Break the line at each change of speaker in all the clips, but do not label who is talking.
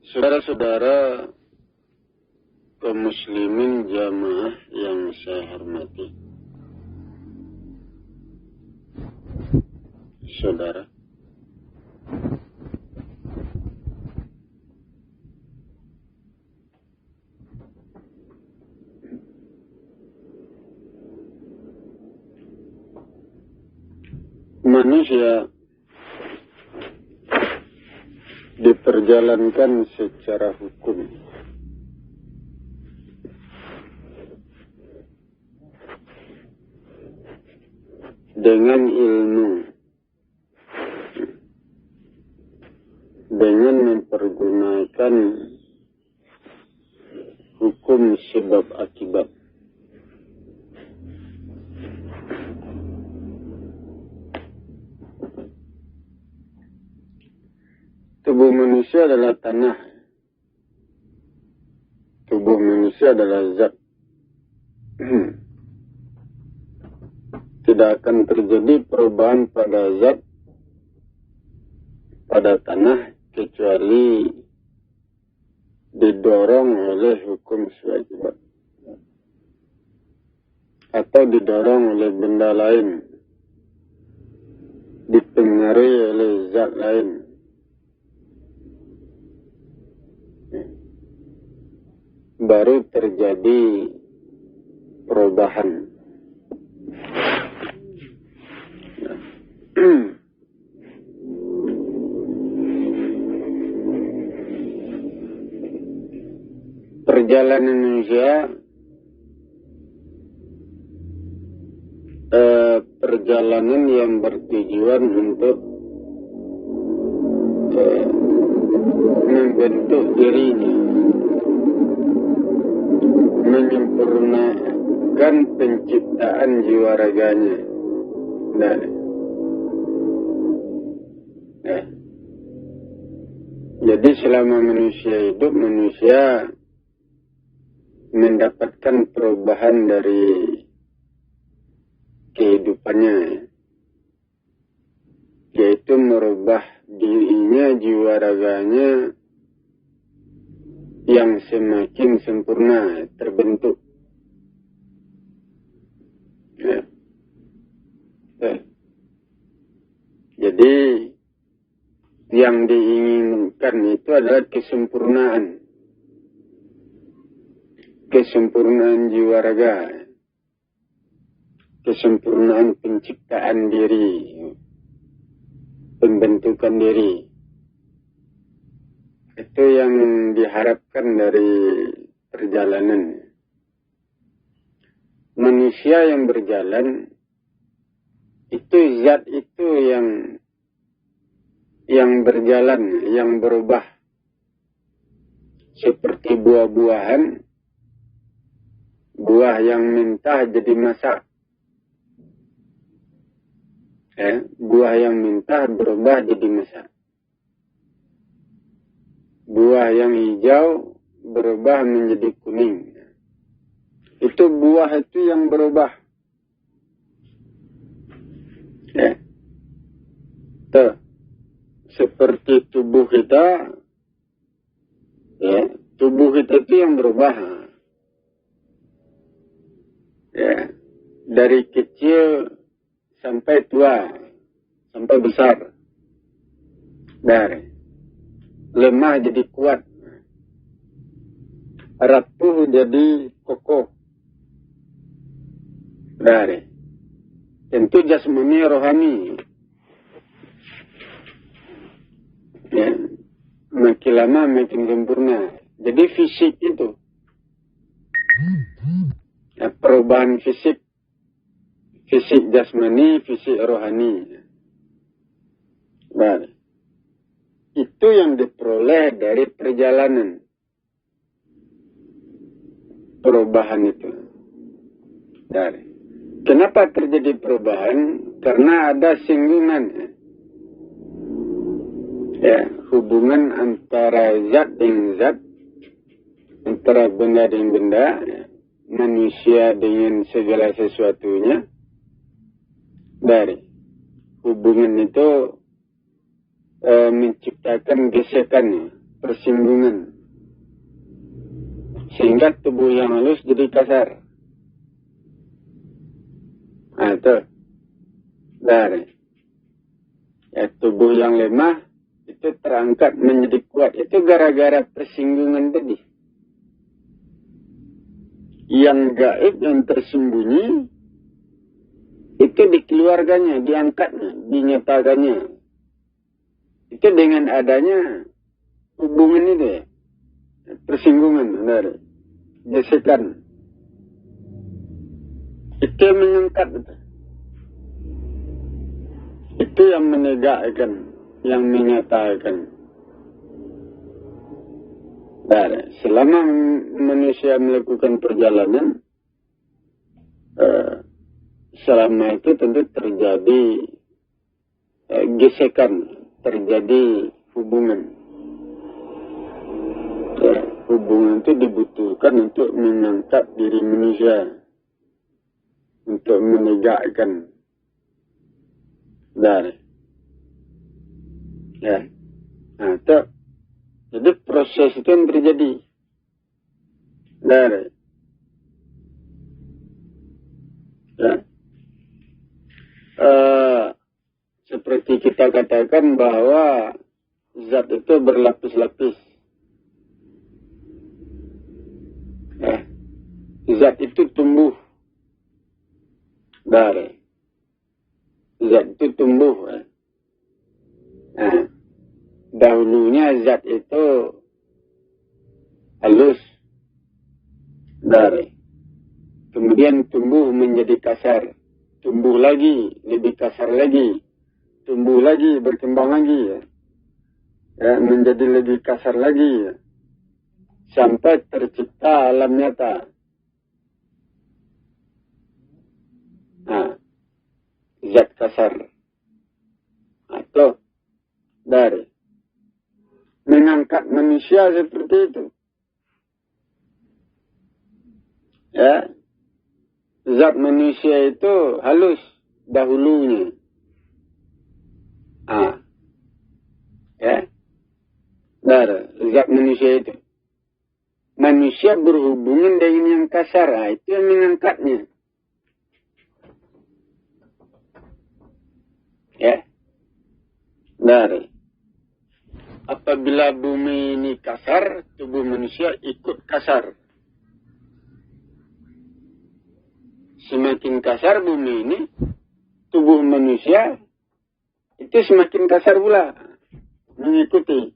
Saudara-saudara kaum muslimin jamaah yang saya hormati, saudara, manusia diperjalankan secara hukum dengan ilmu, dengan mempergunakan hukum sebab akibat. Tubuh manusia adalah tanah. Tubuh manusia adalah zat. Tidak akan terjadi perubahan pada zat, pada tanah, kecuali didorong oleh hukum sebab, atau didorong oleh benda lain, dipengaruhi oleh zat lain. Baru terjadi perubahan. Perjalanan manusia, perjalanan yang bertujuan untuk membentuk dirinya, menyempurnakan penciptaan jiwa raganya. Jadi selama manusia hidup, manusia mendapatkan perubahan dari kehidupannya, yaitu merubah dirinya, jiwa raganya yang semakin sempurna terbentuk. Jadi yang diinginkan itu adalah kesempurnaan. Kesempurnaan jiwa raga. Kesempurnaan penciptaan diri. Pembentukan diri. Itu yang diharapkan dari perjalanan. Manusia yang berjalan, itu zat itu yang berjalan, yang berubah. Seperti buah-buahan, buah yang mentah jadi masak. Buah yang mentah berubah jadi masak. Buah yang hijau berubah menjadi kuning. Itu buah itu yang berubah. Seperti tubuh kita, tubuh kita itu yang berubah. Dari kecil sampai tua, sampai besar. Dari lemah jadi kuat, rapuh jadi kokoh. Dari tentu jasmani rohani. Makin lama makin sempurna. Jadi fisik itu, perubahan fisik, fisik jasmani, fisik rohani. Baik. Itu yang diperoleh dari perjalanan. Perubahan itu. Dari. Kenapa terjadi perubahan? Karena ada singgungan. Hubungan antara zat dengan zat, antara benda dengan benda, manusia dengan segala sesuatunya. Dari hubungan itu menciptakan gesekan, persinggungan. Sehingga tubuh yang halus jadi kasar. Nah, itu. Dari. Ya, tubuh yang lemah itu terangkat menjadi kuat. Itu gara-gara persinggungan tadi. Yang gaib, yang tersembunyi, itu dikeluarkannya, diangkatnya, dinyatakannya. Itu dengan adanya hubungan itu ya. Persinggungan, dari. Gesekan. Itu yang mengangkat. Itu yang menegakkan, yang menyatakan. Dari. Selama manusia melakukan perjalanan, selama itu tentu terjadi gesekan, terjadi hubungan. Hubungan itu dibutuhkan untuk mengangkat diri manusia, untuk menegakkan. Dari. Ya. Nah, itu. Jadi proses itu yang terjadi. Dari. Ya. Seperti kita katakan bahwa zat itu berlapis-lapis. Ya. Zat itu tumbuh. Dari. Zat itu tumbuh. Ya. Nah, dahulunya zat itu halus. Dari. Kemudian tumbuh menjadi kasar. Tumbuh lagi, lebih kasar lagi. Tumbuh lagi, berkembang lagi. Ya. Ya, menjadi lebih kasar lagi. Ya. Sampai tercipta alam nyata. Nah, zat kasar. Atau dari. Mengangkat manusia seperti itu. Ya. Zat manusia itu halus dahulunya. Ya. Dari. Zat manusia itu. Manusia berhubungan dengan yang kasar. Itu yang mengangkatnya. Ya. Dari. Apabila bumi ini kasar, tubuh manusia ikut kasar. Semakin kasar bumi ini, tubuh manusia itu semakin kasar pula. Mengikuti.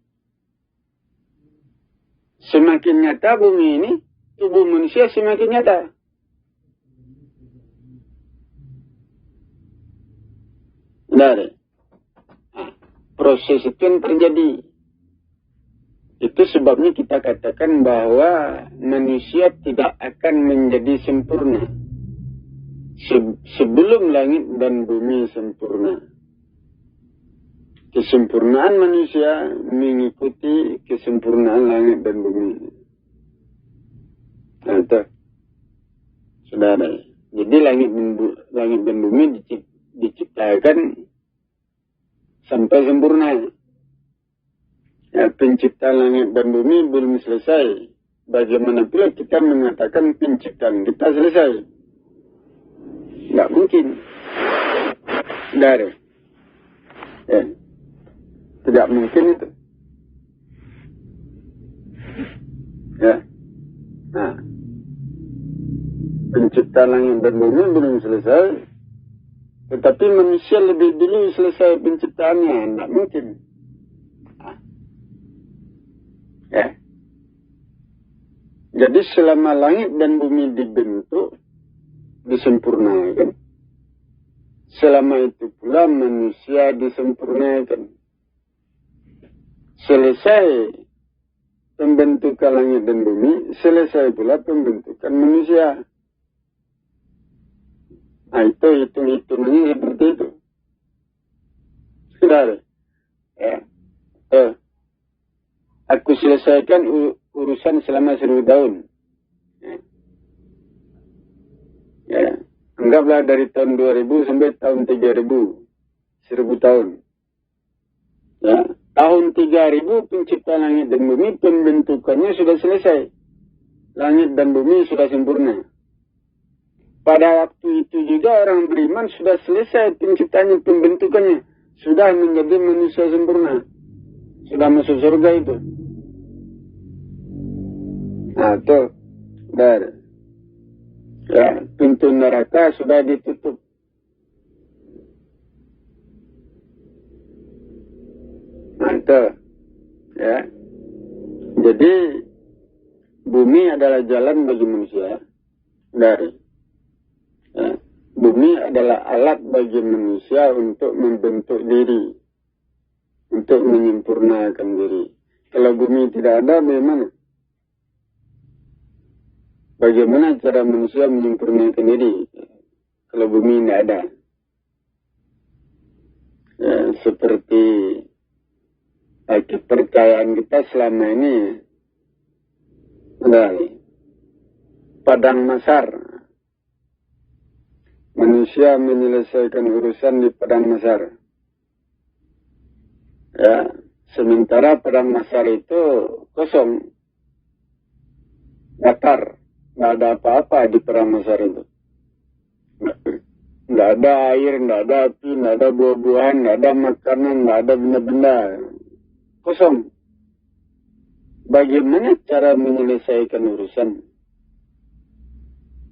Semakin nyata bumi ini, tubuh manusia semakin nyata. Dari. Nah, proses itu yang terjadi. Itu sebabnya kita katakan bahwa manusia tidak akan menjadi sempurna sebelum langit dan bumi sempurna. Kesempurnaan manusia mengikuti kesempurnaan langit dan bumi. Nah, itu. Saudara. Jadi langit dan bumi diciptakan sampai sempurna. Ya, penciptaan langit dan bumi belum selesai. Bagaimana pula kita mengatakan penciptaan kita selesai? Tidak mungkin. Dari. Ya. Tidak mungkin itu. Ya. Nah. Penciptaan langit dan bumi belum selesai. Tetapi manusia lebih dulu selesai penciptaannya. Tidak mungkin. Ya. Jadi selama langit dan bumi dibentuk, disempurnakan. Selama itu pula manusia disempurnakan. Selesai pembentukan langit dan bumi, selesai pula pembentukan manusia. Nah, itu hitung-hitungannya seperti itu. Sudah. Ya. Aku selesaikan urusan selama 1000 tahun. Ya. Anggaplah dari tahun 2000 sampai tahun 3000. 1000 tahun. Ya, tahun 3000 penciptaan langit dan bumi, pembentukannya sudah selesai. Langit dan bumi sudah sempurna. Pada waktu itu juga orang beriman sudah selesai penciptaannya, pembentukannya. Sudah menjadi manusia sempurna. Sudah masuk surga itu. Nah, itu. Dari. Ya, pintu neraka sudah ditutup. Mantap. Ya. Jadi bumi adalah jalan bagi manusia. Dari. Ya. Bumi adalah alat bagi manusia untuk membentuk diri. Untuk menyempurnakan diri. Kalau bumi tidak ada, bagaimana? Bagaimana cara manusia menyempurnakan diri? Kalau bumi tidak ada. Ya, seperti kepercayaan kita selama ini, padang masar. Manusia menyelesaikan urusan di padang masar. Ya, sementara padang masar itu kosong, datar, nggak ada apa-apa di padang masar itu. Nggak ada air, nggak ada api, nggak ada buah-buahan, nggak ada makanan, nggak ada benda-benda. Kosong. Bagaimana cara menyelesaikan urusan?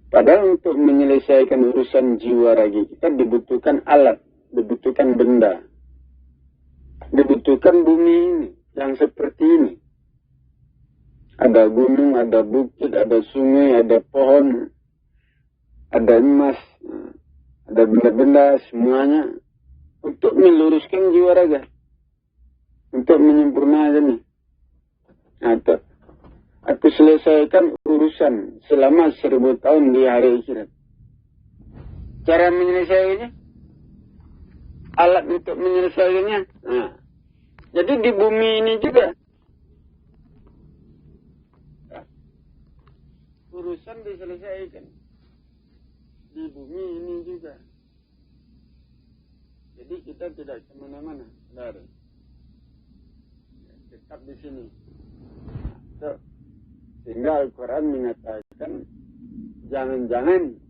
Padahal untuk menyelesaikan urusan jiwa raga kita dibutuhkan alat, dibutuhkan benda. Dibutuhkan bumi ini, yang seperti ini. Ada gunung, ada bukit, ada sungai, ada pohon, ada emas, ada benda-benda, semuanya untuk meluruskan jiwa raga. Untuk menyempurnakannya. Aku selesaikan urusan selama 1000 tahun di hari akhirat. Cara menyelesaikannya? Alat untuk menyelesaikannya. Nah, jadi di bumi ini juga. Urusan diselesaikan. Di bumi ini juga. Jadi kita tidak kemana-mana. Dari. Tetap di sini. Sehingga Al-Quran mengatakan, jangan-jangan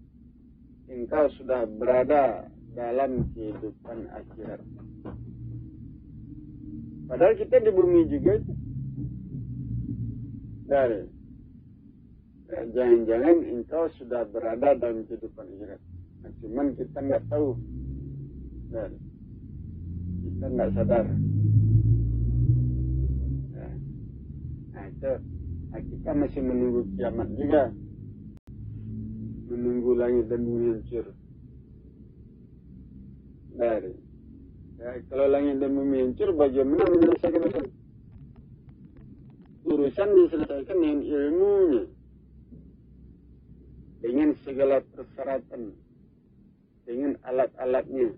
engkau sudah berada dalam kehidupan akhirat. Padahal kita di bumi juga itu. Dari. Jangan-jangan engkau sudah berada dalam kehidupan akhirat. Nah, cuman kita nggak tahu. Dari. Kita nggak sadar. Nah, itu. Nah, kita masih menunggu kiamat juga. Menunggu langit dan bumi hancur. Dari. Ya, kalau langit dan bumi hancur, bagaimana menyelesaikan urusan? Urusan diselesaikan dengan ilmunya. Dengan segala persyaratan. Dengan alat-alatnya.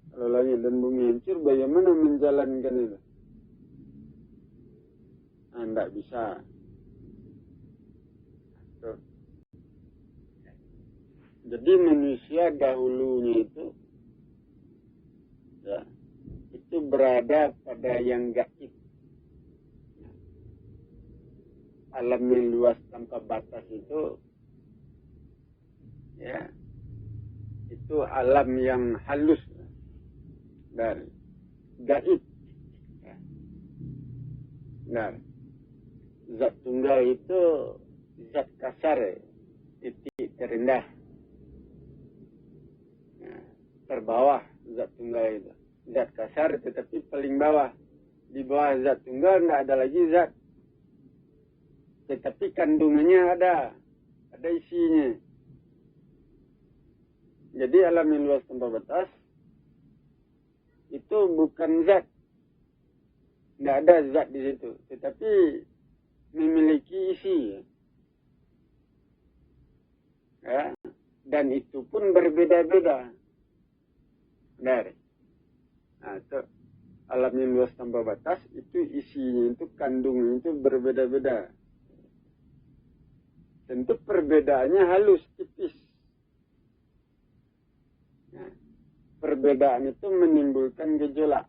Kalau langit dan bumi hancur, bagaimana menjalankan itu? Tidak bisa. Jadi manusia dahulunya itu, ya, itu berada pada yang gaib. Alam yang luas tanpa batas itu, ya, itu alam yang halus dan gaib. Nah, zat tunggal itu zat kasar, titik terendah. Nah, terbawah zat tunggal itu. Zat kasar tetapi paling bawah. Di bawah zat tunggal tidak ada lagi zat. Tetapi kandungannya ada. Ada isinya. Jadi alam yang luas tanpa batas itu bukan zat. Tidak ada zat di situ. Tetapi memiliki isi. Ya. Dan itu pun berbeda-beda. Dari. Nah, itu alam yang luas tanpa batas, itu isinya, itu kandungan itu berbeda-beda. Tentu perbedaannya halus, tipis. Nah, perbedaan itu menimbulkan gejolak.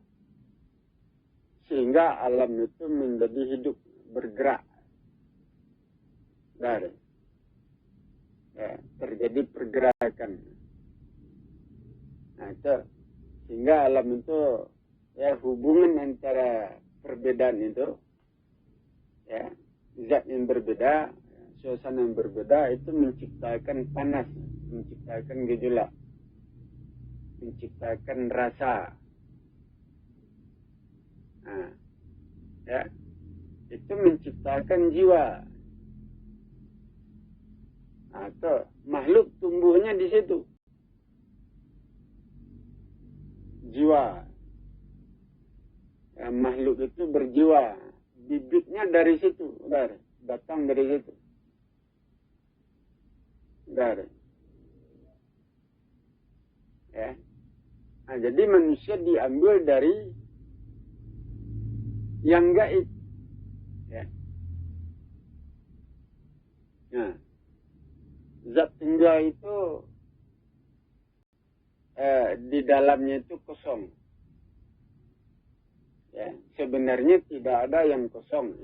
sehingga alam itu menjadi hidup, bergerak. Dari terjadi pergerakan. Nah, itu sehingga alam itu hubungan antara perbedaan itu zat yang berbeda, suasana yang berbeda itu menciptakan panas, menciptakan gejolak, menciptakan rasa. Nah, itu menciptakan jiwa. Atau makhluk tumbuhnya di situ. Jiwa. Makhluk itu berjiwa. Bibitnya dari situ. Datang dari situ. Nah, jadi manusia diambil dari yang gaib. Nah, zat tunggal itu di dalamnya itu kosong. Sebenarnya tidak ada yang kosong.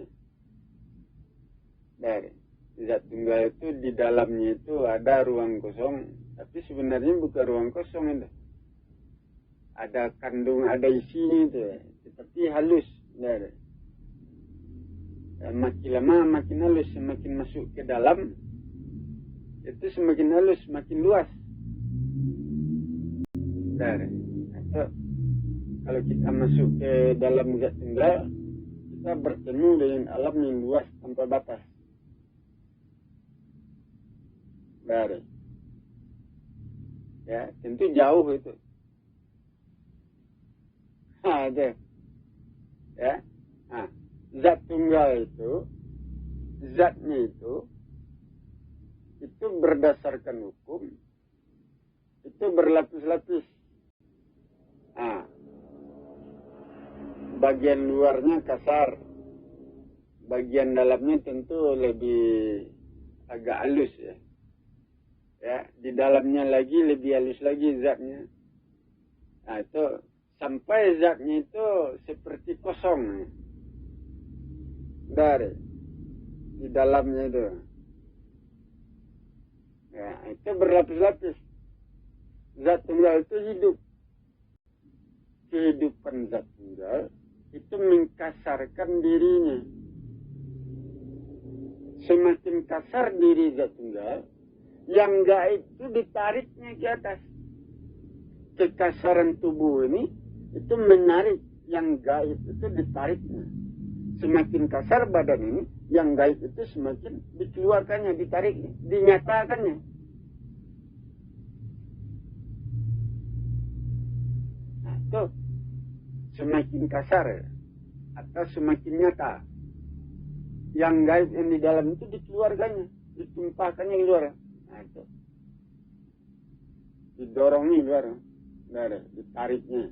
Dari zat tunggal itu di dalamnya itu ada ruang kosong, tapi sebenarnya bukan ruang kosong itu. Ada kandung, ada isinya itu, tetapi halus. Makin lama makin halus, semakin masuk ke dalam itu semakin halus, semakin luas. Atau kalau kita masuk ke dalam zat tunggal, kita bertemu dengan alam yang luas tanpa batas. Tentu jauh itu. Zat tunggal itu, zatnya itu berdasarkan hukum, itu berlapis-lapis. Bagian luarnya kasar, bagian dalamnya tentu lebih agak halus di dalamnya lagi lebih halus lagi zatnya. Nah, itu sampai zatnya itu seperti kosong. Di dalamnya itu. Itu berlapis-lapis. Zat tunggal itu hidup. Kehidupan zat tunggal itu mengkasarkan dirinya. Semakin kasar diri zat tunggal, yang gaib itu ditariknya ke atas. Kekasaran tubuh ini itu menarik yang gaib itu ditariknya. Semakin kasar badan ini, yang gaib itu semakin dikeluarkannya, ditariknya, dinyatakannya. Nah, itu semakin kasar atau semakin nyata. Yang gaib yang di dalam itu dikeluarkannya, ditumpahkannya keluar. Nah, itu didorongnya keluar, ditariknya.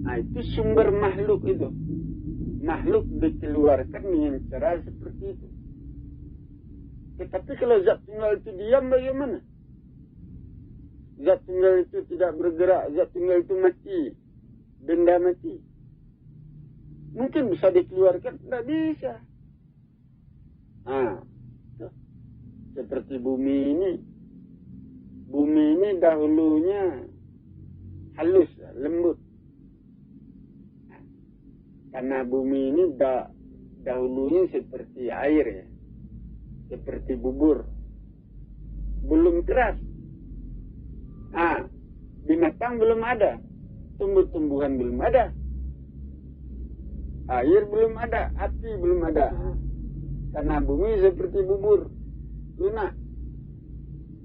Nah, itu sumber makhluk itu. Makhluk dikeluarkan dengan cara seperti itu. Tetapi kalau zat tunggal itu diam bagaimana? Zat tunggal itu tidak bergerak, zat tunggal itu mati. Benda mati. Mungkin bisa dikeluarkan? Tidak bisa. Seperti bumi ini. Bumi ini dahulunya halus, lembut. Karena bumi ini dahulunya seperti air seperti bubur. Belum keras. Binatang belum ada. Tumbuh-tumbuhan belum ada. Air belum ada. Api belum ada. Karena bumi seperti bubur. Lunak.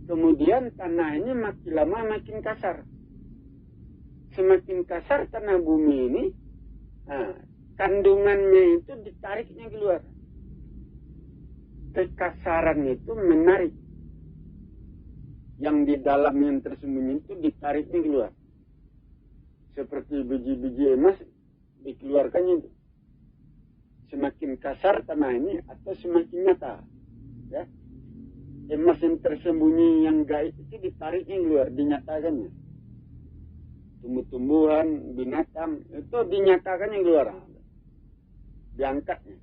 Kemudian tanah ini makin lama makin kasar. Semakin kasar tanah bumi ini, kandungannya itu ditariknya keluar. Kekasaran itu menarik. Yang di dalam yang tersembunyi itu ditariknya keluar. Seperti biji-biji emas dikeluarkannya itu. Semakin kasar tanah ini atau semakin nyata. Emas yang tersembunyi yang gaib itu ditariknya keluar, dinyatakannya. tumbuh-tumbuhan, binatang, itu dinyatakan yang luar. Diangkatnya.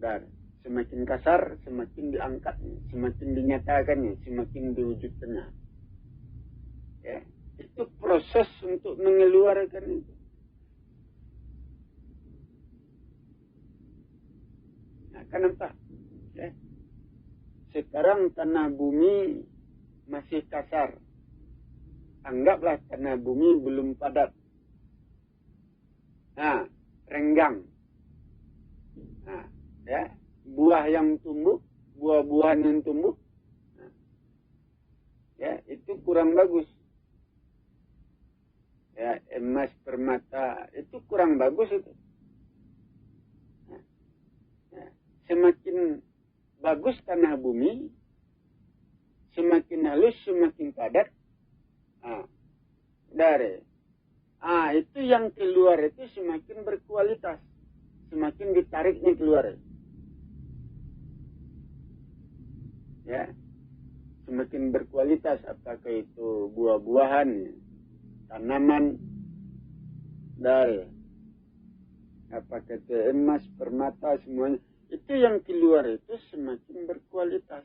Dan semakin kasar, semakin diangkatnya, semakin dinyatakannya, semakin diwujudkannya. Ya, itu proses untuk mengeluarkan itu. Nah, kenapa? Ya. Sekarang tanah bumi masih kasar. Anggaplah tanah bumi belum padat. Nah, renggang. Nah, ya, buah yang tumbuh, buah-buahan yang tumbuh, nah, ya, itu kurang bagus. Ya, emas, permata, itu kurang bagus itu. Nah, ya, semakin bagus tanah bumi, semakin halus, semakin padat. Itu yang keluar itu semakin berkualitas, semakin ditariknya keluar. Ya, semakin berkualitas, apakah itu buah-buahan, tanaman, apakah itu emas, permata, semuanya. Itu yang keluar itu semakin berkualitas.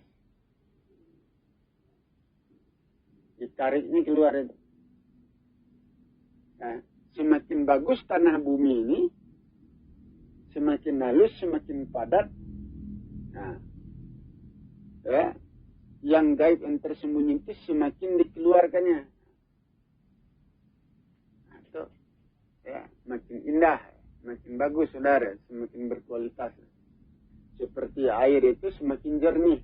Ditariknya keluar itu. Nah, semakin bagus tanah bumi ini, semakin halus, semakin padat. Nah, ya, yang gaib yang tersembunyi itu semakin dikeluarkannya. Nah, itu, ya, makin indah, makin bagus, saudara, semakin berkualitas. Seperti air itu semakin jernih.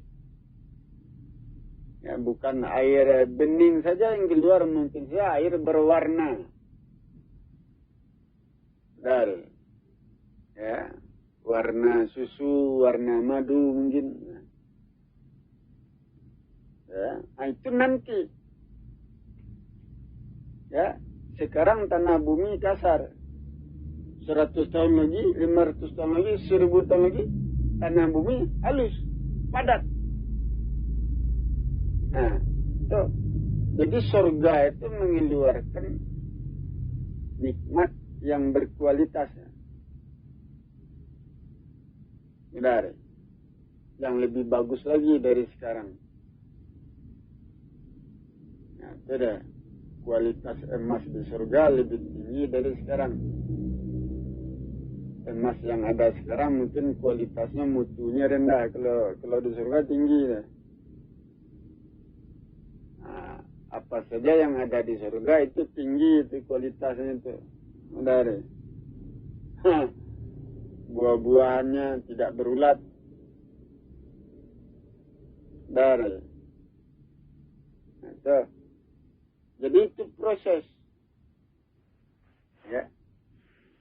Ya, bukan air bening saja yang keluar, mungkin saja air berwarna. Ya, warna susu, warna madu mungkin. Ya, itu nanti. Ya, sekarang tanah bumi kasar. 100 tahun lagi, 500 tahun lagi, 1000 tahun lagi, tanah bumi halus, padat. Nah, itu. Jadi surga itu mengeluarkan nikmat yang berkualitas. Benar. Yang lebih bagus lagi dari sekarang. Nah, itu dah. Kualitas emas di surga lebih tinggi dari sekarang. Emas yang ada sekarang mungkin kualitasnya, mutunya rendah. Kalau di surga tinggi. Nah, apa saja yang ada di surga itu tinggi, itu kualitasnya itu. Benar. Buah-buahannya tidak berulat. Benar. Nah, itu. Jadi itu proses. Ya.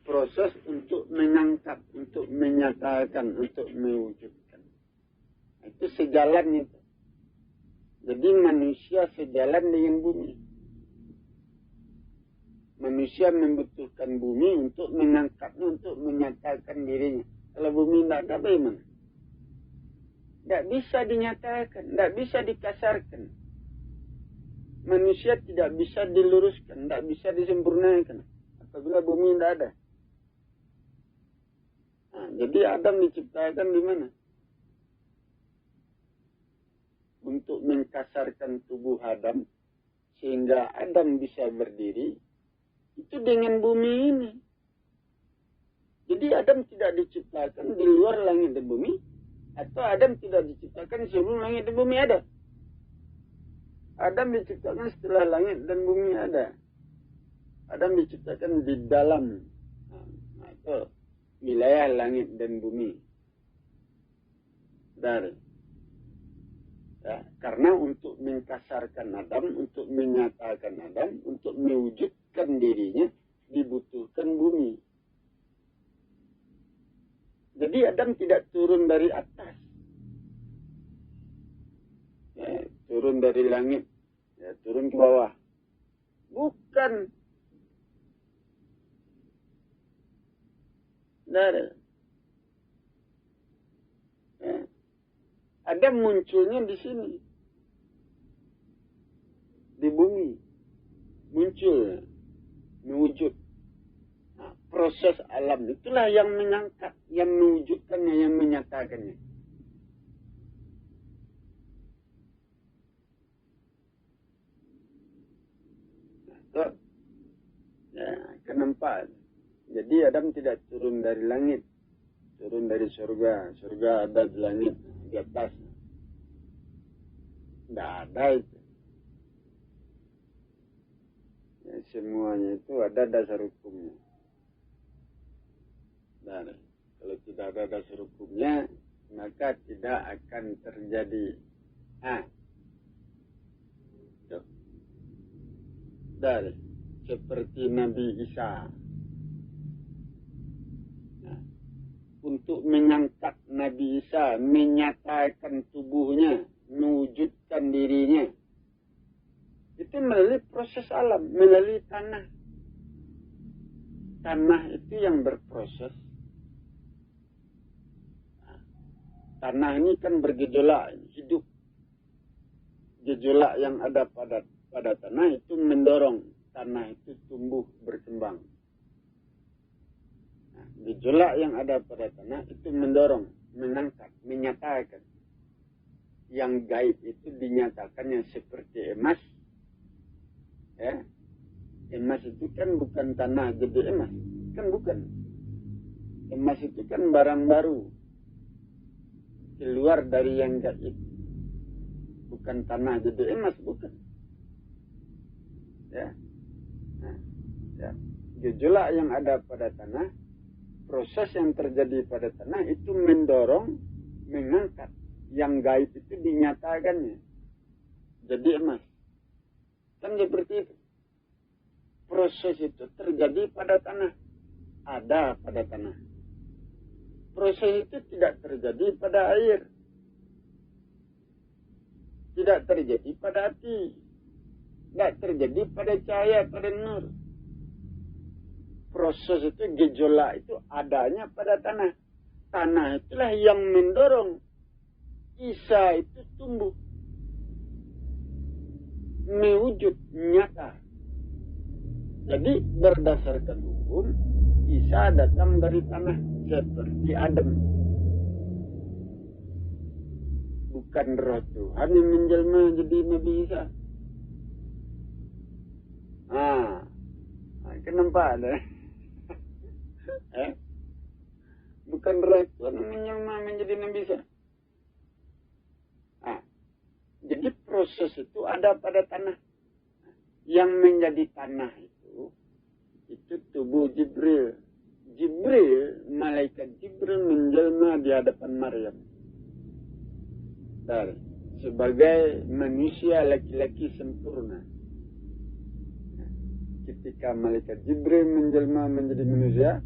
Proses untuk mengangkat, untuk menyatakan, untuk mewujudkan. Itu sejalan itu. Jadi manusia sejalan dengan bumi. Manusia membutuhkan bumi untuk mengangkatnya, untuk menyatakan dirinya. Kalau bumi tidak ada, bagaimana? Tidak bisa dinyatakan, tidak bisa dikasarkan. Manusia tidak bisa diluruskan, tidak bisa disempurnakan apabila bumi tidak ada. Nah, jadi Adam diciptakan di mana? Untuk mengkasarkan tubuh Adam sehingga Adam bisa berdiri, itu dengan bumi ini. Jadi Adam tidak diciptakan di luar langit dan bumi, atau Adam tidak diciptakan sebelum langit dan bumi ada. Adam diciptakan setelah langit dan bumi ada. Adam diciptakan di dalam atau wilayah langit dan bumi. Ya, karena untuk mengkasarkan Adam, untuk menyatakan Adam, untuk mewujudkan dirinya, dibutuhkan bumi. Jadi Adam tidak turun dari atas. Ya, turun dari langit, ya, turun ke bawah. Bukan. Ya. Adam munculnya di sini. Di bumi. muncul, mewujud. Nah, proses alam itulah yang mengangkat, yang mewujudkannya, yang menyatakannya. Nah, ya, kenapa? Jadi Adam tidak turun dari langit, turun dari surga. Surga ada di langit, di atas. Tidak ada itu. Ya, semuanya itu ada dasar hukumnya. Dan kalau tidak ada dasar hukumnya, maka tidak akan terjadi. Dari seperti Nabi Isa. Nah, untuk mengangkat Nabi Isa, menyatakan tubuhnya, mewujudkan dirinya, itu melalui proses alam, melalui tanah. Tanah itu yang berproses. Nah, tanah ini kan bergejolak, hidup. Gejolak yang ada pada tanah itu mendorong tanah itu tumbuh berkembang. Nah, gejolak yang ada pada tanah itu mendorong, mengangkat, menyatakan. Yang gaib itu dinyatakannya seperti emas. Ya, emas itu kan bukan tanah gede emas, kan bukan. Emas itu kan barang baru, keluar dari yang gaib. Bukan tanah gede emas, bukan. Ya. Nah, ya. Gejolak yang ada pada tanah, proses yang terjadi pada tanah itu mendorong, mengangkat. Yang gaib itu dinyatakannya. Jadi emas. Kan seperti itu. Proses itu terjadi pada tanah. Ada pada tanah. Proses itu tidak terjadi pada air. Tidak terjadi pada api. Tidak terjadi pada cahaya, pada nur. Proses itu, gejolak itu adanya pada tanah. Tanah itulah yang mendorong Isa itu tumbuh. Mewujud, nyata. Jadi berdasarkan hukum, Isa datang dari tanah seperti Adam. Bukan roh Tuhan yang menjelma jadi Nabi Isa. Kenapa ada? Bukan roh Tuhan yang menjelma menjadi Nabi Isa. Jadi proses itu ada pada tanah. Yang menjadi tanah itu tubuh Jibril. Malaikat Jibril menjelma di hadapan Maryam. Sebagai manusia laki-laki sempurna. Ketika malaikat Jibril menjelma menjadi manusia,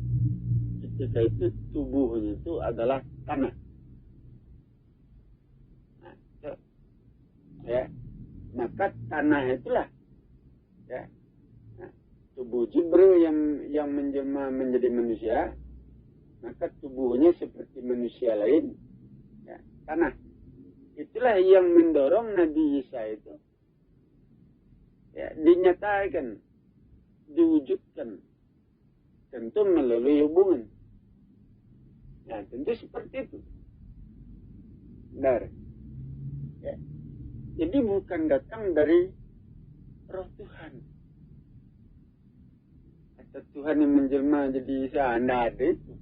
ketika itu tubuhnya itu adalah tanah. Ya, maka tanah itulah ya, tubuh Jibril yang menjelma menjadi manusia, maka tubuhnya seperti manusia lain, ya, tanah. Itulah yang mendorong Nabi Isa itu ya, dinyatakan, diwujudkan, tentu melalui hubungan. Nah, tentu seperti itu. Benar. Ya. Jadi bukan datang dari roh Tuhan. Atau Tuhan yang menjelma jadi Isa, tidak ada itu.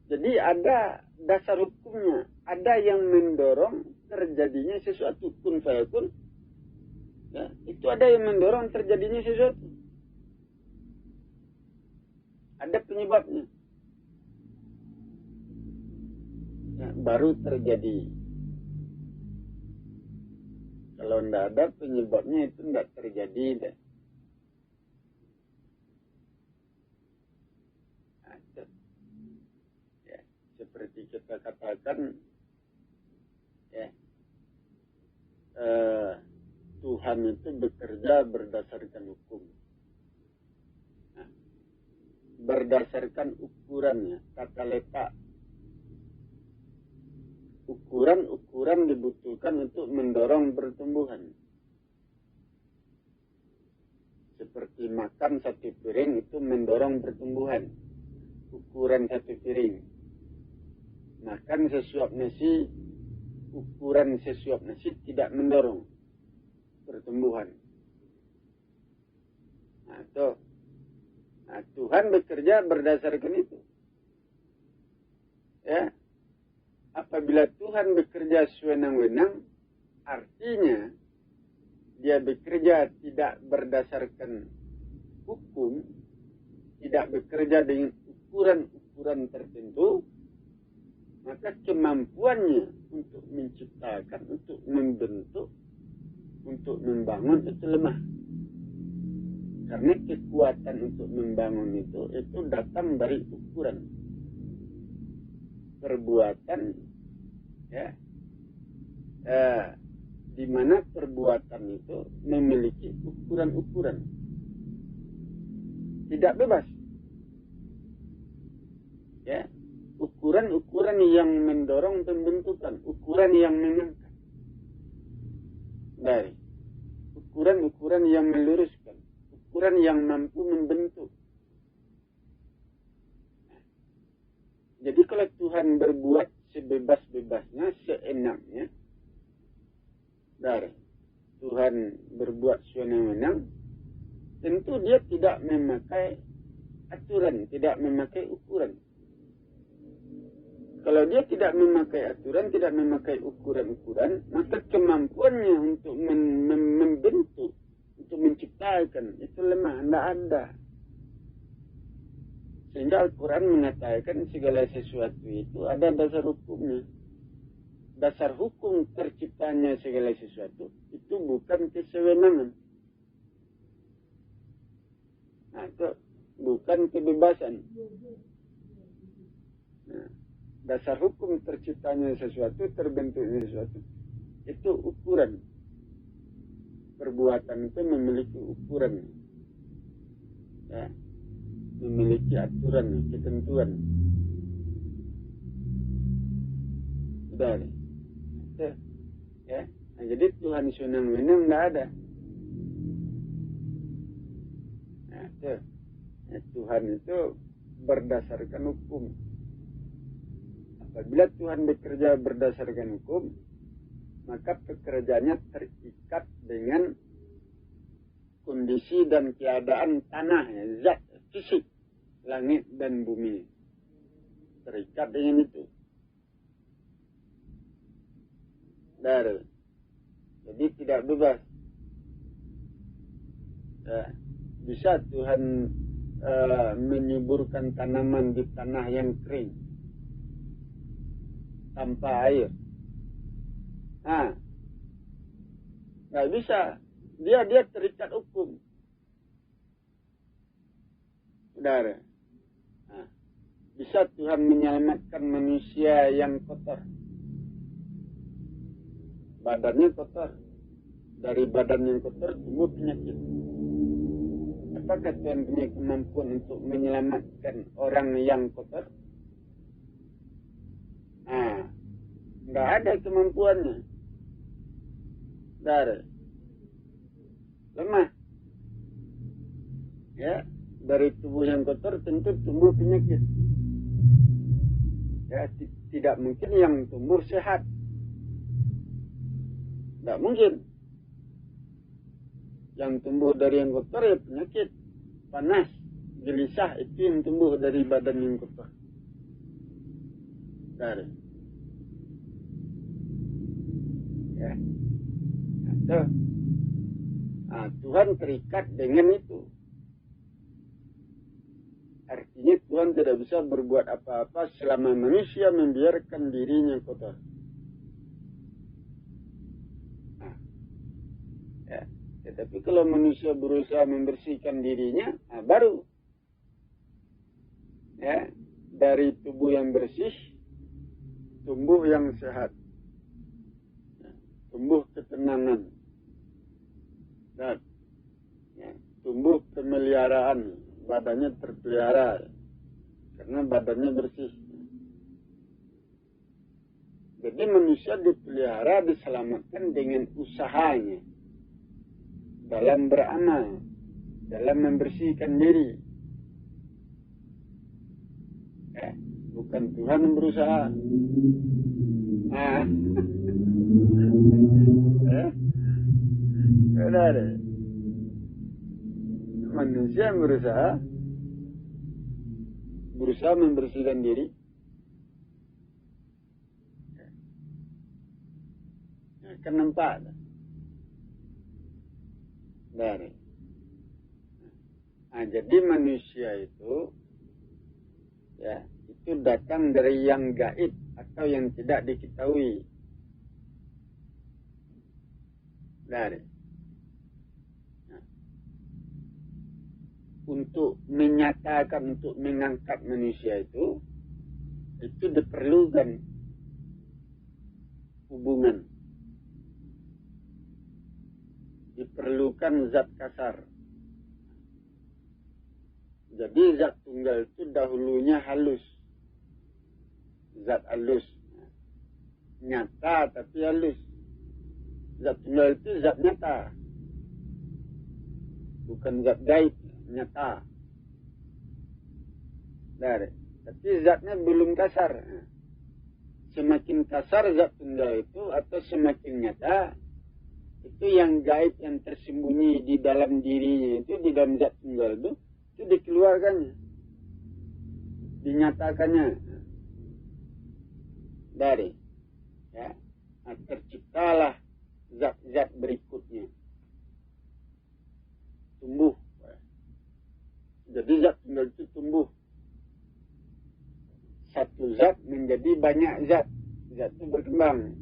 Jadi ada dasar hukumnya. Ada yang mendorong terjadinya sesuatu. Kun fayakun. Ya, itu ada yang mendorong terjadinya sesuatu. Ada penyebabnya. Ya, baru terjadi. Kalau tidak ada penyebabnya itu tidak terjadi deh. Ya, seperti kita katakan, ya, Tuhan itu bekerja berdasarkan hukum. Nah, berdasarkan ukurannya, tata letak. Ukuran dibutuhkan untuk mendorong pertumbuhan. Seperti makan satu piring itu mendorong pertumbuhan. Ukuran satu piring. Makan sesuap nasi, ukuran sesuap nasi tidak mendorong pertumbuhan. Nah, Tuhan bekerja berdasarkan itu. Ya, apabila Tuhan bekerja sewenang-wenang, artinya dia bekerja tidak berdasarkan hukum, tidak bekerja dengan ukuran-ukuran tertentu, maka kemampuannya untuk menciptakan, untuk membentuk, untuk membangun itu lemah. Karena kekuatan untuk membangun itu datang dari ukuran perbuatan, ya, di mana perbuatan itu memiliki ukuran-ukuran, tidak bebas, ya, ukuran-ukuran yang mendorong pembentukan, ukuran yang mengangkat, dari ukuran-ukuran yang meluruskan, ukuran yang mampu membentuk. Jadi kalau Tuhan berbuat sebebas-bebasnya, seenaknya, dari Tuhan berbuat sewenang-wenang, tentu dia tidak memakai aturan, tidak memakai ukuran. Kalau dia tidak memakai aturan, tidak memakai ukuran-ukuran, maka kemampuannya untuk membentuk, untuk menciptakan, itu lemah, tidak ada. Sehingga Al-Quran mengatakan segala sesuatu itu ada dasar hukumnya. Dasar hukum terciptanya segala sesuatu itu bukan kesewenangan. Nah, itu bukan kebebasan. Nah, dasar hukum terciptanya sesuatu, terbentuknya sesuatu, itu ukuran. Perbuatan itu memiliki ukuran. Ya. Memiliki aturan, ketentuan. Sudah. Ya. Nah, jadi Tuhan senang-senang tidak ada. Nah, ya, Tuhan itu berdasarkan hukum. Apabila Tuhan bekerja berdasarkan hukum, maka pekerjaannya terikat dengan kondisi dan keadaan tanah, zat fisik, langit dan bumi. Terikat dengan itu. Jadi tidak bebas. Ya, bisa Tuhan menyuburkan tanaman di tanah yang kering tanpa air. Nah, nggak bisa. Dia terikat hukum. Saudara. Nah, bisa Tuhan menyelamatkan manusia yang kotor. Badannya kotor. Dari badan yang kotor tumbuh penyakit. Apakah Tuhan punya kemampuan untuk menyelamatkan orang yang kotor? Nah, nggak ada kemampuannya. Saudara. Lemah. Ya, dari tubuh yang kotor tentu tumbuh penyakit. Ya, tidak mungkin yang tumbuh sehat. Tidak mungkin. Yang tumbuh dari yang kotor ya penyakit, panas, gelisah, itu yang tumbuh dari badan yang kotor. Dari. Ya. Nah, Tuhan terikat dengan itu. Artinya Tuhan tidak bisa berbuat apa-apa selama manusia membiarkan dirinya kotor. Nah, ya. Tetapi kalau manusia berusaha membersihkan dirinya, nah baru ya, dari tubuh yang bersih, tumbuh yang sehat, ya, tumbuh ketenangan, dan ya, tumbuh pemeliharaan. Badannya terpelihara karena badannya bersih. Jadi manusia dipelihara, diselamatkan dengan usahanya dalam beramal. dalam membersihkan diri. Bukan Tuhan yang berusaha. Benar. Manusia yang berusaha membersihkan diri. Akan nampak. Dari. Jadi manusia itu, ya, itu datang dari yang gaib atau yang tidak diketahui. Dari. Untuk menyatakan, untuk mengangkat manusia itu diperlukan hubungan. Diperlukan zat kasar. Jadi zat tunggal itu dahulunya halus. Zat halus. Nyata tapi halus. Zat tunggal itu zat nyata. Bukan zat gaib, nyata. Dari. Tapi zatnya belum kasar. Semakin kasar zat tunggal itu atau semakin nyata, itu yang gaib, yang tersembunyi di dalam dirinya itu, di dalam zat tunggal itu dikeluarkannya, dinyatakannya. Dari, ya, terciptalah zat-zat berikutnya, tumbuh. Jadi zat tunggal itu tumbuh. Satu zat menjadi banyak zat, zat itu berkembang,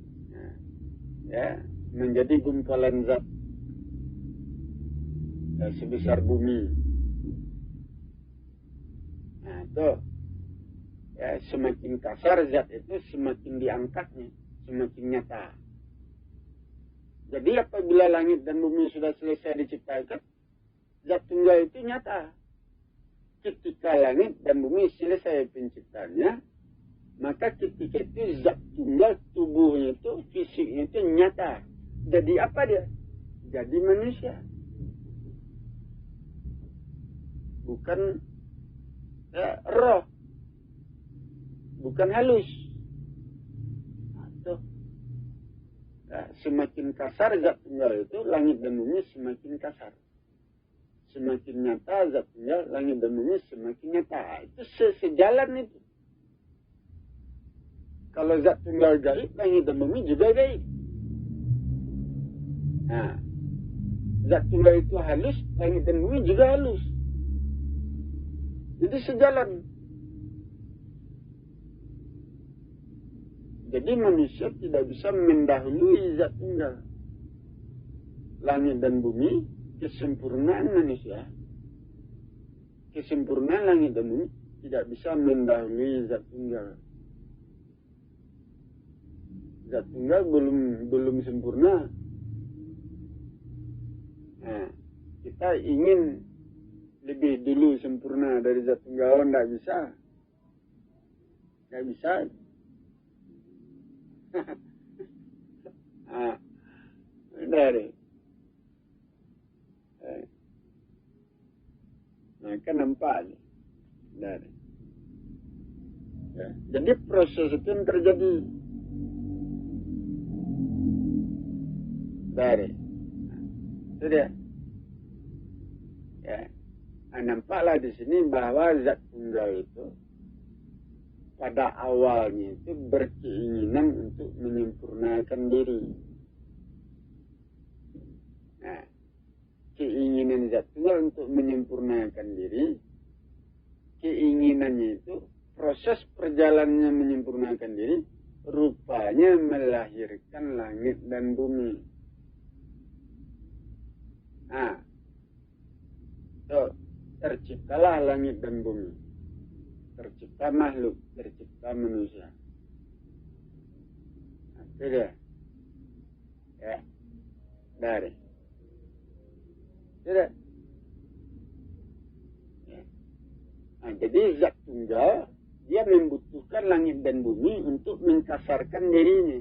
ya, menjadi gumpalan zat sebesar bumi. Nah itu, ya, semakin kasar zat itu semakin diangkatnya, semakin nyata. Jadi apabila langit dan bumi sudah selesai diciptakan, zat tunggal itu nyata. Ketika langit dan bumi selesai penciptaannya, maka ketika itu zat tunggal, tubuhnya itu, fisiknya itu nyata. Jadi apa dia? Jadi manusia. Bukan, ya, roh. Bukan halus. Nah, ya, semakin kasar zat tunggal itu, langit dan bumi semakin kasar. Semakin nyata zat tunggal, langit dan bumi semakin nyata. Itu sejalan itu. Kalau zat tunggal gaib, langit dan bumi juga gaib. Nah, zat tunggal itu halus, langit dan bumi juga halus. Jadi sejalan. Jadi manusia tidak bisa mendahului zat tunggal. Langit dan bumi, kesempurnaan manusia, kesempurnaan langit dan bumi tidak bisa mendahului zat tunggal. Zat tunggal belum sempurna. Nah, kita ingin lebih dulu sempurna dari zat tunggal, tidak bisa. Tidak bisa. Dari. Nah, kan nampak. Dari. Ya. Jadi proses itu yang terjadi. Dari. Itu dia. Ya. Nah, nampaklah di sini bahwa zat tunggal itu pada awalnya itu berkeinginan untuk menyempurnakan diri. Nah, keinginan zat tunggal untuk menyempurnakan diri, keinginannya itu, proses perjalanannya menyempurnakan diri, rupanya melahirkan langit dan bumi. Nah, terciptalah langit dan bumi. Tercipta makhluk, tercipta manusia. Nah, itu dia. Ya. Dari. Tidak. Ya. Nah, jadi zat tunggal, dia membutuhkan langit dan bumi untuk mengkasarkan dirinya.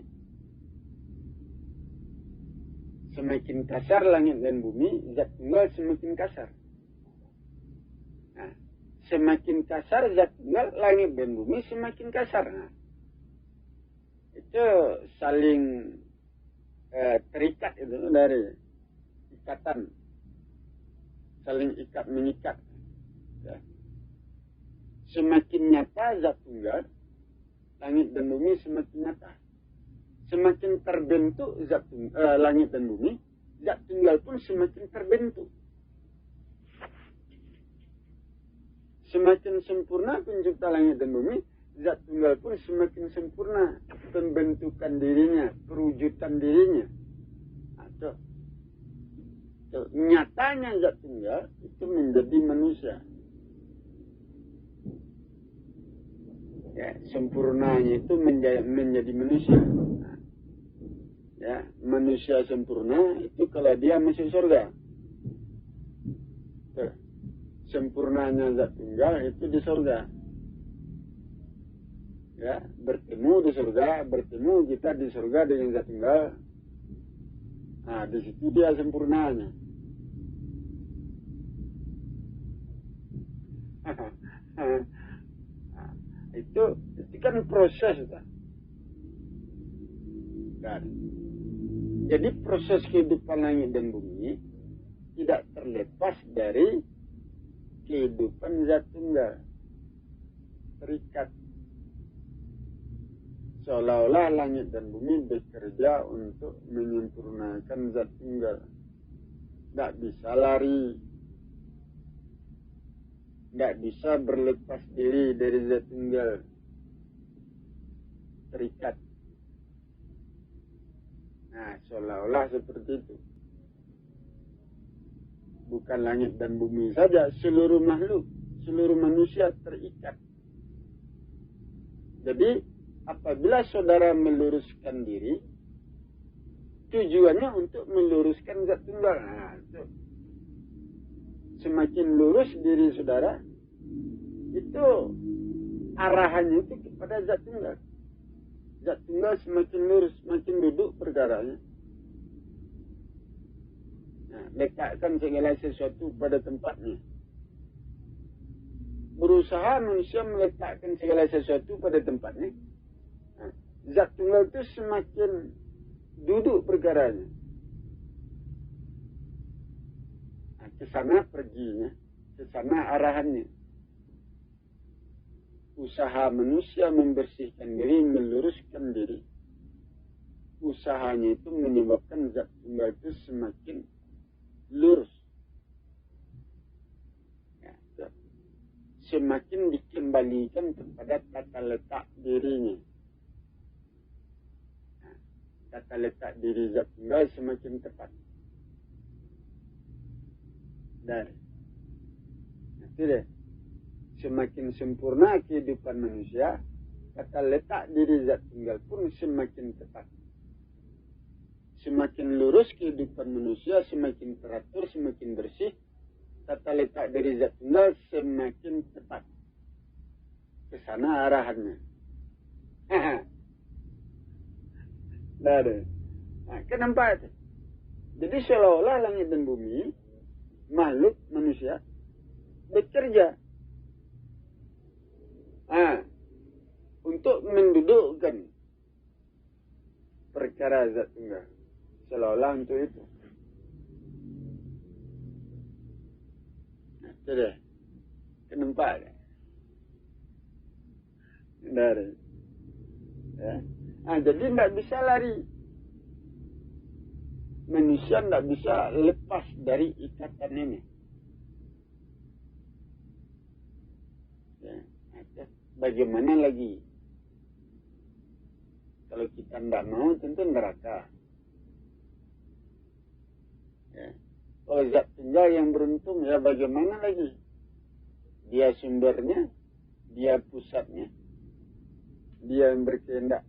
Semakin kasar langit dan bumi, zat tunggal semakin kasar. semakin kasar zat tunggal, langit dan bumi semakin kasar. Nah, itu saling terikat itu dari ikatan, saling ikat mengikat. Ya. Semakin nyata zat tunggal, langit dan bumi semakin nyata. Semakin terbentuk langit dan bumi, zat tunggal pun semakin terbentuk. Semakin sempurna pencipta langit dan bumi, zat tunggal pun semakin sempurna pembentukan dirinya, perwujudan dirinya. Atau nyatanya zat tunggal itu menjadi manusia. Ya, sempurnanya itu menjadi manusia. Ya, manusia sempurna itu kalau dia masuk surga. Sempurnanya zat tunggal itu di surga. Ya, bertemu di surga, bertemu kita di surga dengan zat tunggal. Nah, di situ dia sempurnanya. Itu kan proses. Dan jadi proses kehidupan langit dan bumi tidak terlepas dari kehidupan zat tunggal. Terikat. Seolah-olah langit dan bumi bekerja untuk menyempurnakan zat tunggal. Tidak bisa lari. Tidak bisa berlepas diri dari zat tunggal. Terikat. Nah, seolah-olah seperti itu. Bukan langit dan bumi saja, seluruh makhluk, seluruh manusia terikat. Jadi, apabila saudara meluruskan diri, tujuannya untuk meluruskan zat tunggal. Nah, itu. Semakin lurus diri saudara, itu arahannya itu kepada zat tunggal. Zat tunggal semakin lurus, semakin duduk perkaranya. Nah, letakkan segala sesuatu pada tempatnya. Berusaha manusia meletakkan segala sesuatu pada tempatnya. Nah, zat tunggal itu semakin duduk perkaranya. Nah, ke sana perginya, ke sana arahannya. Usaha manusia membersihkan diri, meluruskan diri. Usahanya itu menyebabkan zat tunggal itu semakin lurus. Ya, semakin dikembalikan kepada tata letak dirinya. Nah, tata letak diri zat tunggal semakin tepat. Dari. Nah, itu deh. Semakin sempurna kehidupan manusia, tata letak diri zat tunggal pun semakin tepat. Semakin lurus kehidupan manusia, semakin teratur, semakin bersih, tata letak diri zat tunggal semakin tepat. Ke sana arahannya. Nah, kenapa itu? Jadi seolah-olah langit dan bumi, makhluk manusia, bekerja. Untuk mendudukkan perkara zat tunggal. Seolah-olah untuk itu. Nah, itu deh. Kenapa deh? Dari. Ya. Nah, jadi tidak bisa lari. Manusia tidak bisa lepas dari ikatan ini. Ya. Bagaimana lagi? Kalau kita tidak mau, tentu neraka. Ya. Kalau zat tunggal yang beruntung, ya bagaimana lagi? Dia sumbernya, dia pusatnya, dia yang berkehendak.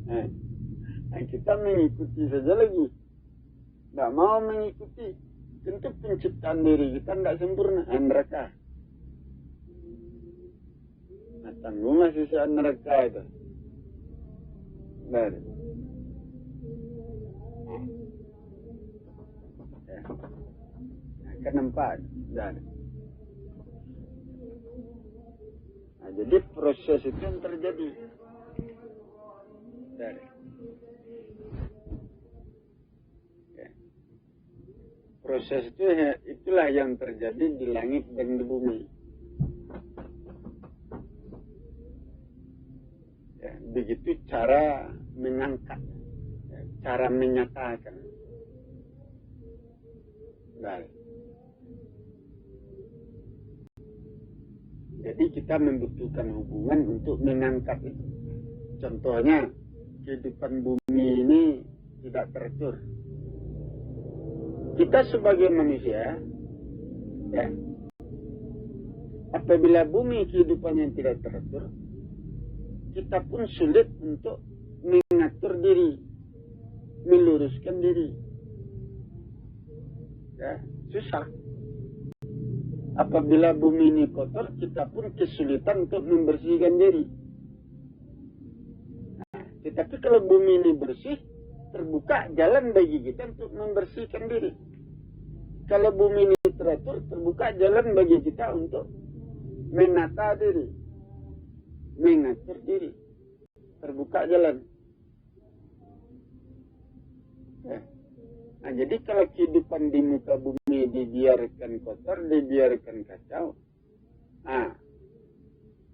Nah, kita mengikuti saja lagi. Tidak mau mengikuti. Tentu penciptaan diri kita tidak sempurna. Neraka. Nah, tanggung sisa neraka itu. Dari. Nah, kenempat. Dan nah, jadi proses itu yang terjadi. Dan proses itu itulah yang terjadi di langit dan di bumi. Ya, begitu cara mengangkat, ya, cara menyatakan. Baik. Jadi kita membutuhkan hubungan untuk mengangkat itu. Contohnya, kehidupan bumi ini tidak teratur. Kita sebagai manusia, ya, apabila bumi kehidupannya tidak teratur, kita pun sulit untuk mengatur diri, meluruskan diri. Ya, susah. Apabila bumi ini kotor, kita pun kesulitan untuk membersihkan diri. Nah, tetapi kalau bumi ini bersih, terbuka jalan bagi kita untuk membersihkan diri. Kalau bumi ini teratur, terbuka jalan bagi kita untuk menata diri, mengatur diri. Terbuka jalan. Ya. Nah, jadi kalau kehidupan di muka bumi dibiarkan kotor, dibiarkan kacau, nah,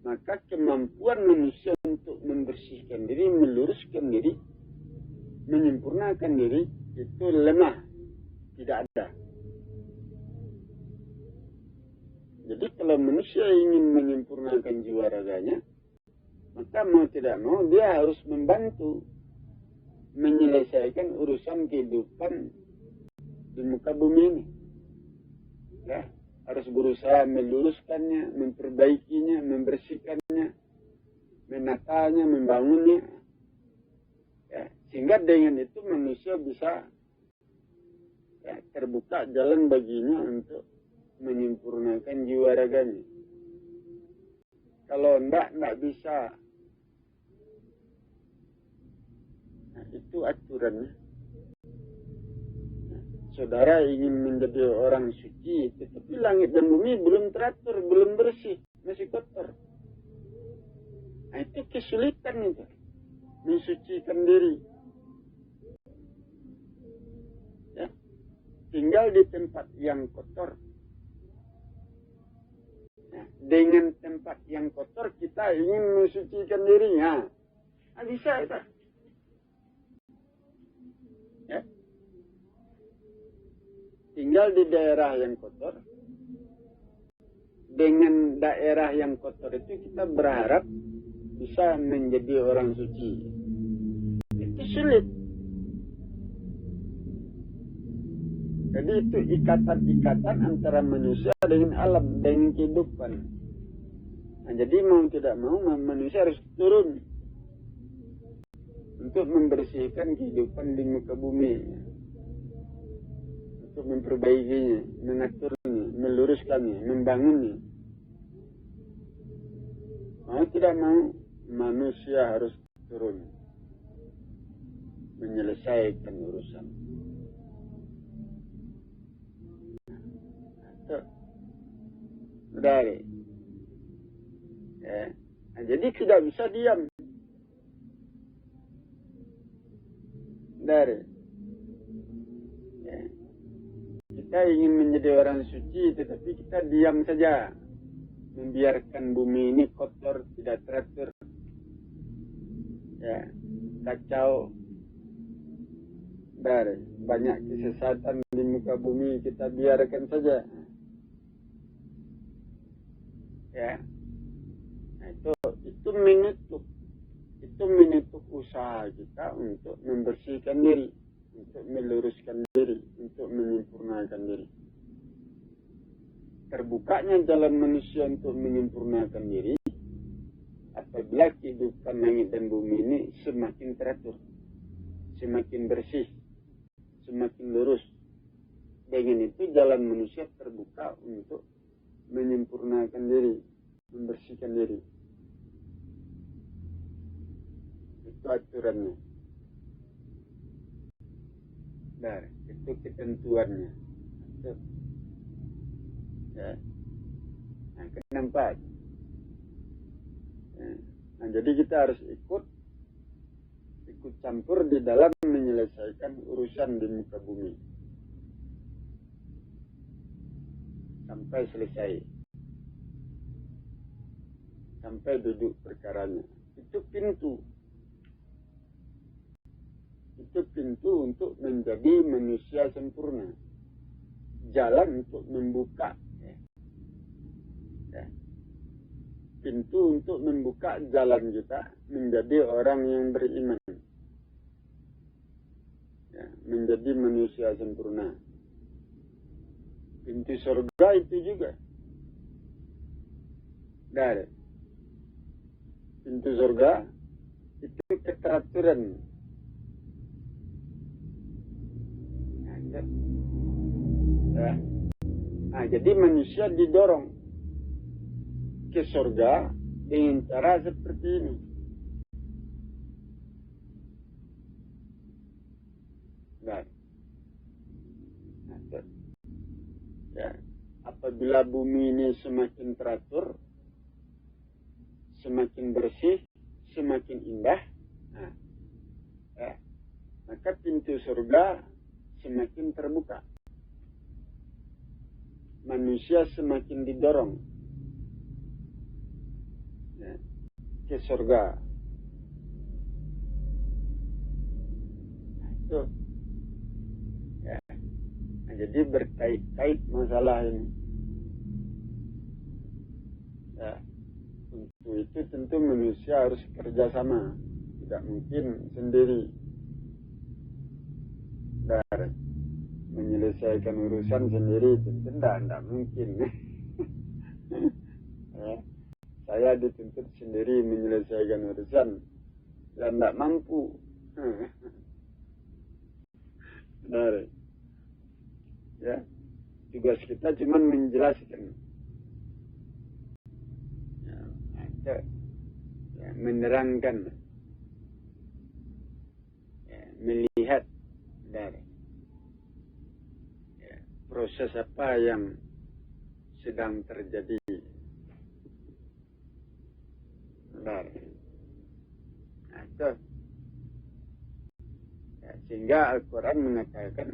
maka kemampuan manusia untuk membersihkan diri, meluruskan diri, menyempurnakan diri, itu lemah, tidak ada. Jadi kalau manusia ingin menyempurnakan jiwa raganya, maka mau tidak mau dia harus membantu menyelesaikan urusan kehidupan di muka bumi ini. Ya, harus berusaha meluruskannya, memperbaikinya, membersihkannya, menatanya, membangunnya. Ya, sehingga dengan itu manusia bisa, ya, terbuka jalan baginya untuk menyempurnakan jiwa raganya. Kalau enggak bisa. Nah, itu aturannya. Nah, saudara ingin menjadi orang suci, tetapi langit dan bumi belum teratur, belum bersih, masih kotor. Nah, itu kesulitan itu, mensucikan diri. Ya, tinggal di tempat yang kotor. Nah, dengan tempat yang kotor kita ingin mensucikan dirinya. Nah, bisa itu. Ya. Tinggal di daerah yang kotor. Dengan daerah yang kotor itu kita berharap bisa menjadi orang suci. Itu sulit. Jadi itu ikatan-ikatan antara manusia dengan alam, dengan kehidupan. Nah, jadi mau tidak mau manusia harus turun untuk membersihkan kehidupan di muka bumi, untuk memperbaikinya, mengaturnya, meluruskannya, membangunnya. Mau tidak mau manusia harus turun menyelesaikan urusan. Dari, ya. Nah, jadi tidak bisa diam. Dari, ya. Kita ingin menjadi orang suci, tetapi kita diam saja, membiarkan bumi ini kotor, tidak teratur, ya, kacau. Dari banyak kesesatan di muka bumi, kita biarkan saja. Ya, nah, itu menutup usaha kita untuk membersihkan diri, untuk meluruskan diri, untuk menyempurnakan diri. Terbukanya jalan manusia untuk menyempurnakan diri apabila kehidupan langit dan bumi ini semakin teratur, semakin bersih, semakin lurus. Dengan itu jalan manusia terbuka untuk menyempurnakan diri, membersihkan diri. Itu aturannya. Nah, itu ketentuannya. Ya. Nah, keempat. Ya. Nah, jadi kita harus ikut campur di dalam menyelesaikan urusan di muka bumi sampai selesai, sampai duduk perkaranya. Itu pintu untuk menjadi manusia sempurna, jalan untuk membuka, ya. Pintu untuk membuka jalan kita menjadi orang yang beriman, ya, menjadi manusia sempurna. Pintu surga itu juga. Dari pintu surga itu keteraturan. Ya. Nah, jadi manusia didorong ke surga dengan cara seperti ini. Nah, ya, apabila bumi ini semakin teratur, semakin bersih, semakin indah, nah, ya, maka pintu surga semakin terbuka. Manusia semakin didorong, ya, ke surga. Nah, itu, ya. Nah, jadi berkait-kait masalah ini. Ya, untuk itu tentu manusia harus kerjasama, tidak mungkin sendiri. Dan menyelesaikan urusan sendiri tentu tidak mungkin. Ya, saya dituntut sendiri menyelesaikan urusan dan tidak mampu. Benar. Ya, tugas kita cuma menjelaskan, ya, menerangkan, ya, melihat dari, ya, proses apa yang sedang terjadi. Benar. Nah, itu, ya, sehingga Al-Quran mengatakan,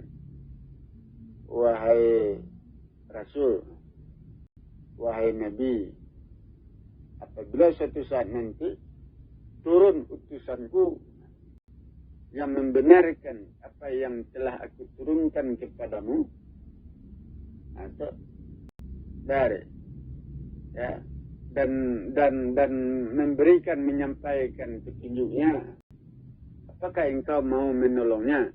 wahai Rasul, wahai Nabi, apabila suatu saat nanti turun utusanku yang membenarkan apa yang telah aku turunkan kepadamu, atau dari, ya, dan memberikan, menyampaikan petunjuknya, apakah engkau mau menolongnya?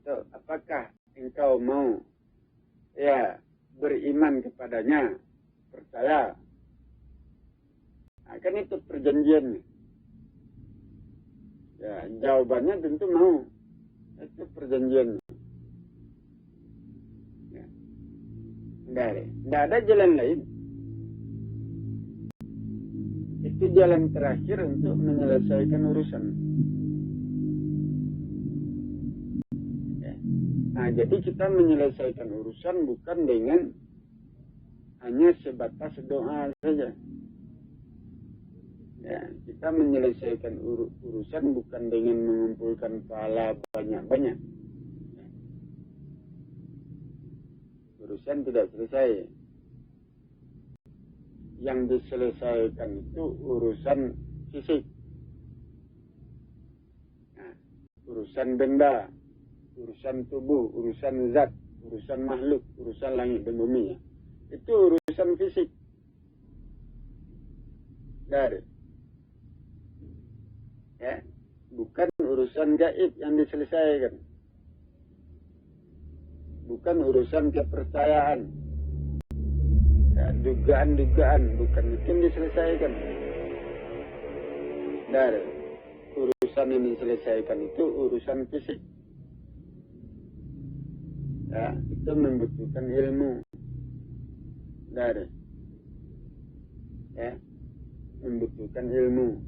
Atau apakah engkau mau, ya, beriman kepadanya, percaya? Nah, kan itu perjanjiannya. Ya, jawabannya tentu mau. Itu perjanjiannya. Ya. Tidak ada jalan lain. Itu jalan terakhir untuk menyelesaikan urusan. Nah, jadi kita menyelesaikan urusan bukan dengan hanya sebatas doa saja. Ya, kita menyelesaikan urusan bukan dengan mengumpulkan pahala banyak-banyak. Ya. Urusan tidak selesai. Yang diselesaikan itu urusan fisik. Nah, urusan benda, urusan tubuh, urusan zat, urusan makhluk, urusan langit dan bumi. Itu urusan fisik. Dari, ya, bukan urusan gaib yang diselesaikan. Bukan urusan kepercayaan. Ya, dugaan-dugaan, bukan itu yang diselesaikan. Dari, urusan yang diselesaikan itu urusan fisik. Ya, itu membutuhkan ilmu. Dari, ya, membutuhkan ilmu.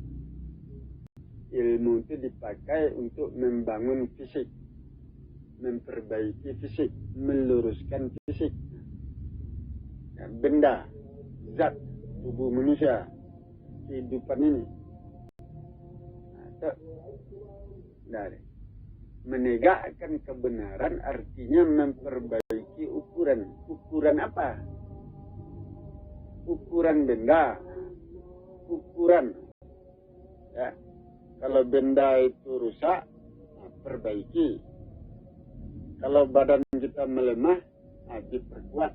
Ilmu itu dipakai untuk membangun fisik. memperbaiki fisik, meluruskan fisik. Ya, benda, zat, tubuh manusia, kehidupan ini. Dari menegakkan kebenaran artinya memperbaiki ukuran. Ukuran apa? Ukuran benda. Ukuran. Ya. Kalau benda itu rusak, perbaiki. Kalau badan kita melemah, diperkuat.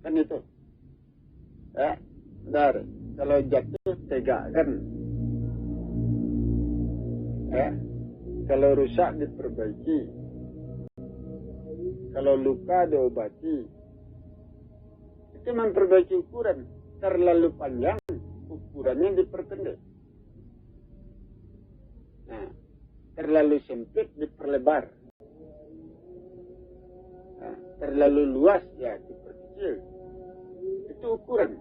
Kan itu. Ya. Dari kalau jatuh, tegakkan. Ya. Kalau rusak diperbaiki. Kalau luka diobati. Itu memperbaiki ukuran. Terlalu panjang, ukurannya diperpendek. Nah, terlalu sempit diperlebar. Nah, terlalu luas ya diperkecil. Itu ukuran.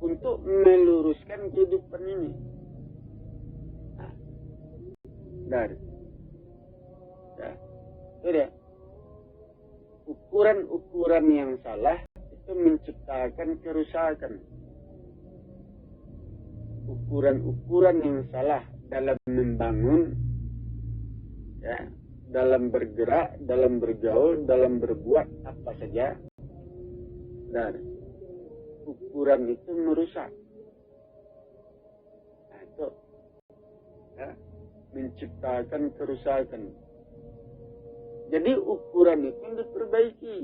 Untuk meluruskan kehidupan ini. Dari ya, sudah ukuran-ukuran yang salah itu menciptakan kerusakan. Ukuran-ukuran yang salah dalam membangun, ya, dalam bergerak, dalam bergaul, dalam berbuat apa saja, dan ukuran itu merusak. Nah, itu ya, menciptakan kerusakan. Jadi ukuran itu yang diperbaiki,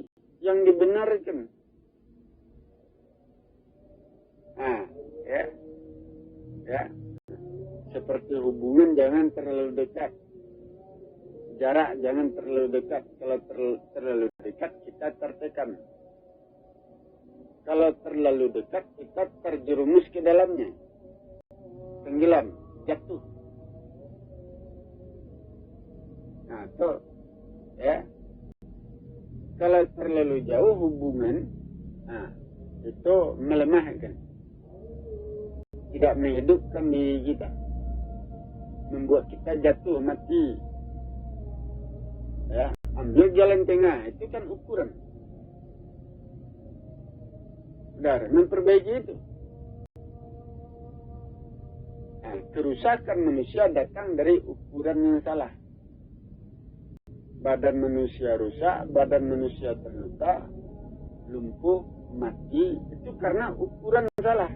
yang dibenarkan. Nah, ya, seperti hubungan jangan terlalu dekat, jarak jangan terlalu dekat. Kalau terlalu dekat kita tertekan. Kalau terlalu dekat kita terjerumus ke dalamnya, tenggelam, jatuh. Nah, itu ya. Kalau terlalu jauh hubungan, nah, itu melemahkan. Tidak menghidupkan diri kita. Membuat kita jatuh, mati. Ya, ambil jalan tengah, itu kan ukuran. Benar, memperbaiki itu. Nah, kerusakan manusia datang dari ukuran yang salah. Badan manusia rusak, badan manusia terluka, lumpuh, mati, itu karena ukuran salah.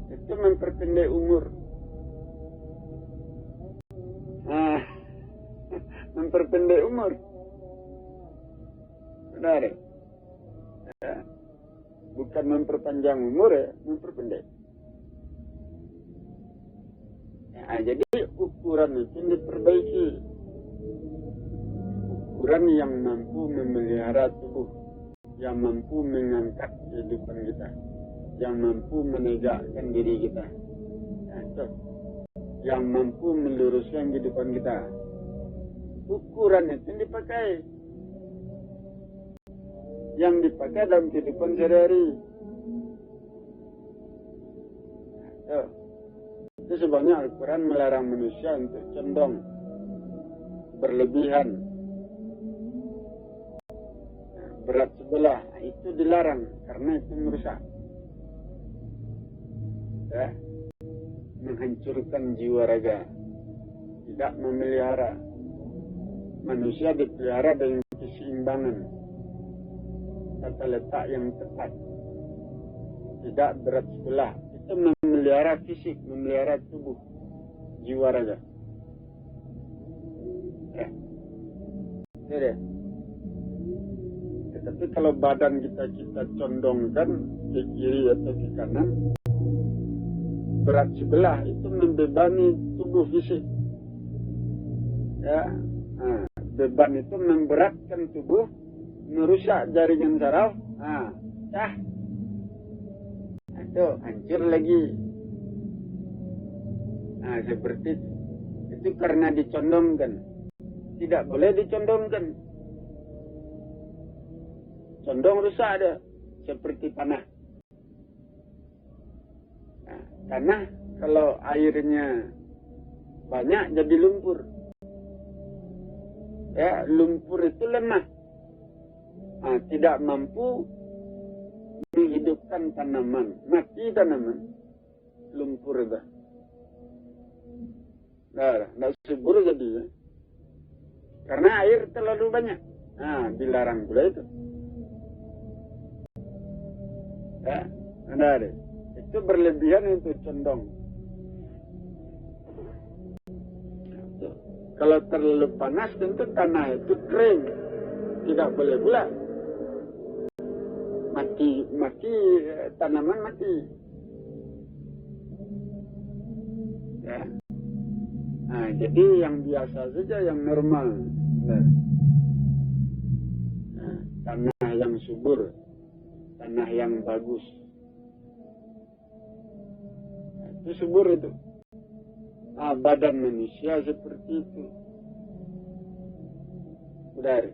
Itu memperpendek umur. Nah, memperpendek umur. Benar ya? Bukan memperpanjang umur ya, memperpendek. Nah, jadi ukuran itu diperbaiki. Ukuran yang mampu memelihara tubuh, yang mampu mengangkat kehidupan kita, yang mampu menegakkan diri kita, nah, itu. Yang mampu meluruskan kehidupan kita. Ukuran itu dipakai. Yang dipakai dalam kehidupan sehari-hari. Nah, itu sebabnya Al-Quran melarang manusia untuk condong, berlebihan, berat sebelah. Itu dilarang karena itu merusak, ya, menghancurkan jiwa raga, tidak memelihara. Manusia dipelihara dengan keseimbangan, tata letak yang tepat, tidak berat sebelah. Itu memelihara fisik, memelihara tubuh, jiwa raga. Ya. Jadi, tetapi kalau badan kita condongkan ke kiri atau ke kanan, berat sebelah itu membebani tubuh fisik. Ya, nah, beban itu memberatkan tubuh, merusak jaringan saraf. Nah, itu hancur lagi. Nah, seperti itu karena dicondongkan. Tidak boleh dicondongkan. Condong rusak ada, seperti panah. Nah, karena kalau airnya banyak jadi lumpur. Ya, lumpur itu lemah. Tidak mampu menghidupkan tanaman, mati tanaman, lumpur itu. Tidak subur jadi ya. Karena air terlalu banyak. Dilarang pula itu. Ya, ada. Itu berlebihan itu condong. Kalau terlalu panas tentu tanah itu kering, tidak boleh pula. Mati tanaman mati. Ya. Jadi yang biasa saja, yang normal. Tanah yang subur, tanah yang bagus. Itu subur itu. Badan manusia seperti itu. Benar.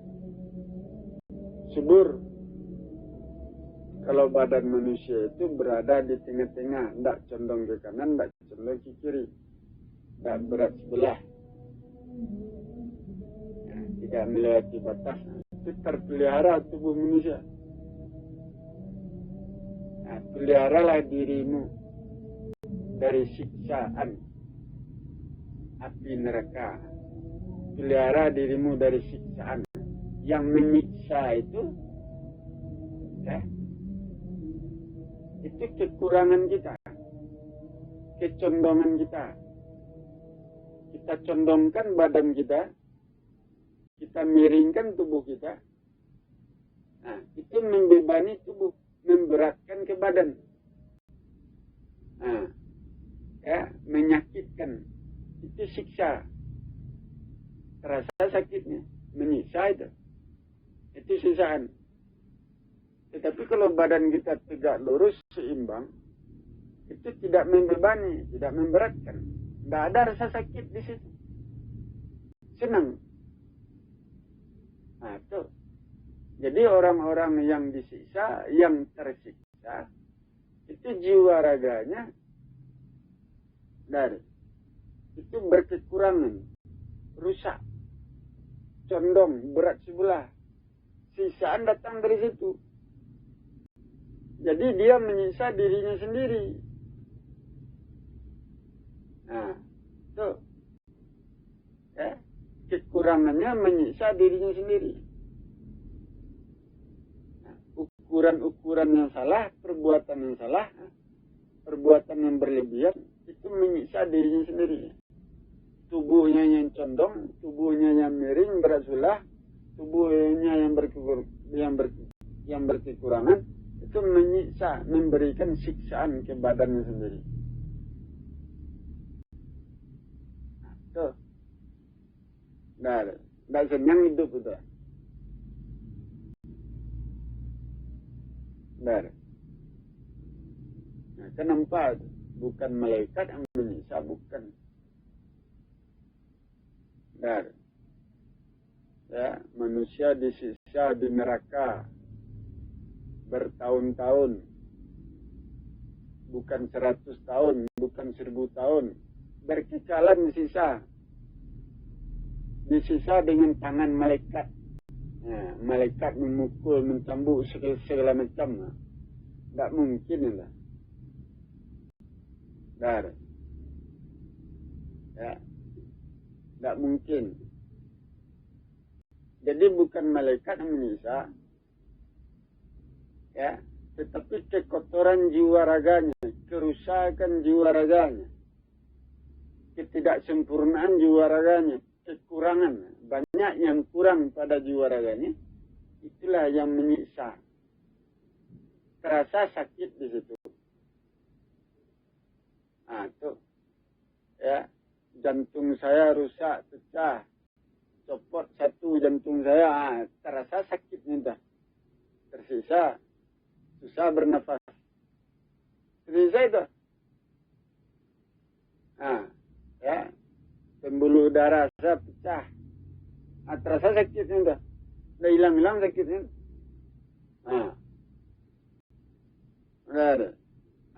Subur. Kalau badan manusia itu berada di tengah-tengah, tidak condong ke kanan, tidak condong ke kiri, tidak berat sebelah, tidak melewati batas. Itu terpelihara tubuh manusia. Peliharalah dirimu dari siksaan api neraka. Pelihara dirimu dari siksaan yang menyiksa itu. Itu kekurangan kita, kecondongan kita. Kita condongkan badan kita, kita miringkan tubuh kita. Itu membebani tubuh, memberatkan ke badan. Menyakitkan. Itu siksa. Terasa sakitnya, menyiksa itu. Itu siksaan. Tetapi kalau badan kita tegak lurus, seimbang, itu tidak membebani, tidak memberatkan. Tidak ada rasa sakit di situ. Senang. Itu. Jadi orang-orang yang disiksa, yang tersiksa, itu jiwa raganya itu berkekurangan, rusak, condong, berat sebelah. Siksaan datang dari situ. Jadi dia menyiksa dirinya sendiri. Itu. Kekurangannya menyiksa dirinya sendiri. Ukuran-ukuran yang salah, perbuatan yang salah, perbuatan yang berlebihan, itu menyiksa dirinya sendiri. Tubuhnya yang condong, tubuhnya yang miring, berat sebelah, tubuhnya yang berkekurangan, itu menyiksa, memberikan siksaan ke badannya sendiri. Tuh. Tidak senang hidup itu. Kenapa? Bukan malaikat yang menyiksa, bukan. Manusia disiksa di neraka bertahun-tahun, bukan 100 tahun, bukan 1000 tahun, berkekalan disisa dengan tangan malaikat. Malaikat memukul, mencambuk segala macam. Tidak mungkin lah. Tidak mungkin. Jadi bukan malaikat yang menyiksa, tetapi kekotoran jiwa raganya, kerusakan jiwa raganya, ketidaksempurnaan jiwa raganya, kekurangan, banyak yang kurang pada jiwa raganya, itulah yang menyiksa. Terasa sakit di situ. Tuh. Jantung saya rusak, pecah, copot satu jantung saya, terasa sakitnya dah. Tersisa, susah bernafas. Tersisa itu. Pembuluh darah saya pecah. Terasa sakitnya dah. Dah hilang-hilang sakitnya.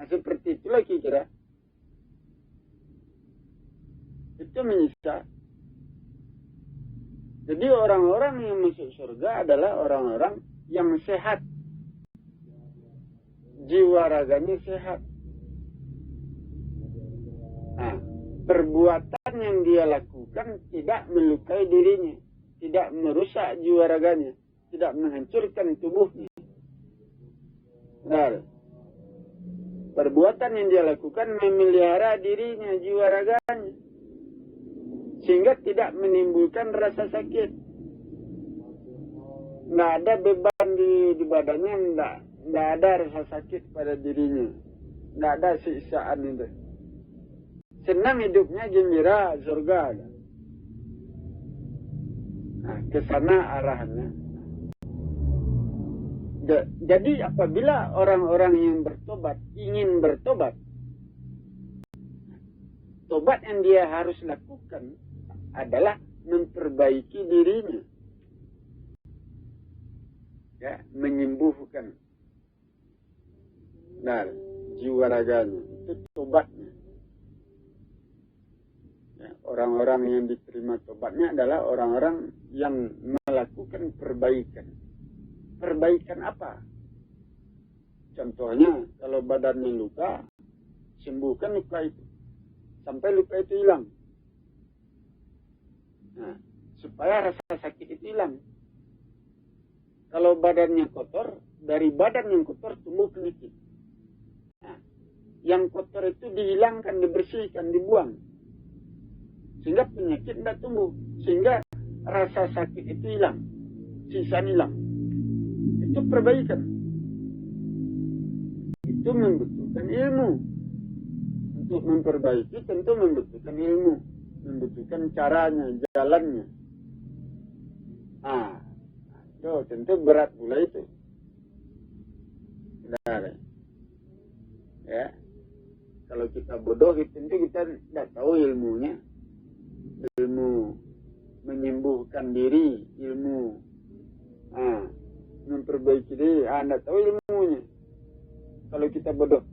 Seperti itulah kira-kira. Itu menyiksa. Jadi orang-orang yang masuk surga adalah orang-orang yang sehat. Jiwa raganya sehat. Nah, perbuatan yang dia lakukan tidak melukai dirinya, tidak merusak jiwa raganya, tidak menghancurkan tubuhnya. Nah, perbuatan yang dia lakukan memelihara dirinya, jiwa raganya, sehingga tidak menimbulkan rasa sakit. Nggak ada beban di badannya, nggak ada rasa sakit pada dirinya, nggak ada siksaan itu. Senang hidupnya, gembira, surga. Nah, ke sana arahnya. Jadi apabila orang-orang yang bertobat ingin bertobat, tobat yang dia harus lakukan adalah memperbaiki dirinya, ya, menyembuhkan jiwa raganya. Itu tobatnya. Ya, orang-orang yang diterima tobatnya adalah orang-orang yang melakukan perbaikan. Perbaikan apa? Contohnya, kalau badannya luka, sembuhkan luka itu sampai luka itu hilang. Nah, supaya rasa sakit itu hilang. Kalau badannya kotor, dari badan yang kotor tumbuh penyakit. Nah, yang kotor itu dihilangkan, dibersihkan, dibuang, sehingga penyakit tidak tumbuh, sehingga rasa sakit itu hilang, sisa hilang. Itu perbaikan. Itu membutuhkan ilmu. Untuk memperbaiki tentu membutuhkan ilmu, membutuhkan caranya, jalannya. Ah, itu tentu berat pula itu. Benar. Ya. Kalau kita bodoh, tentu kita tidak tahu ilmunya. Ilmu menyembuhkan diri, ilmu memperbaiki diri, tidak tahu ilmunya. Kalau kita bodoh.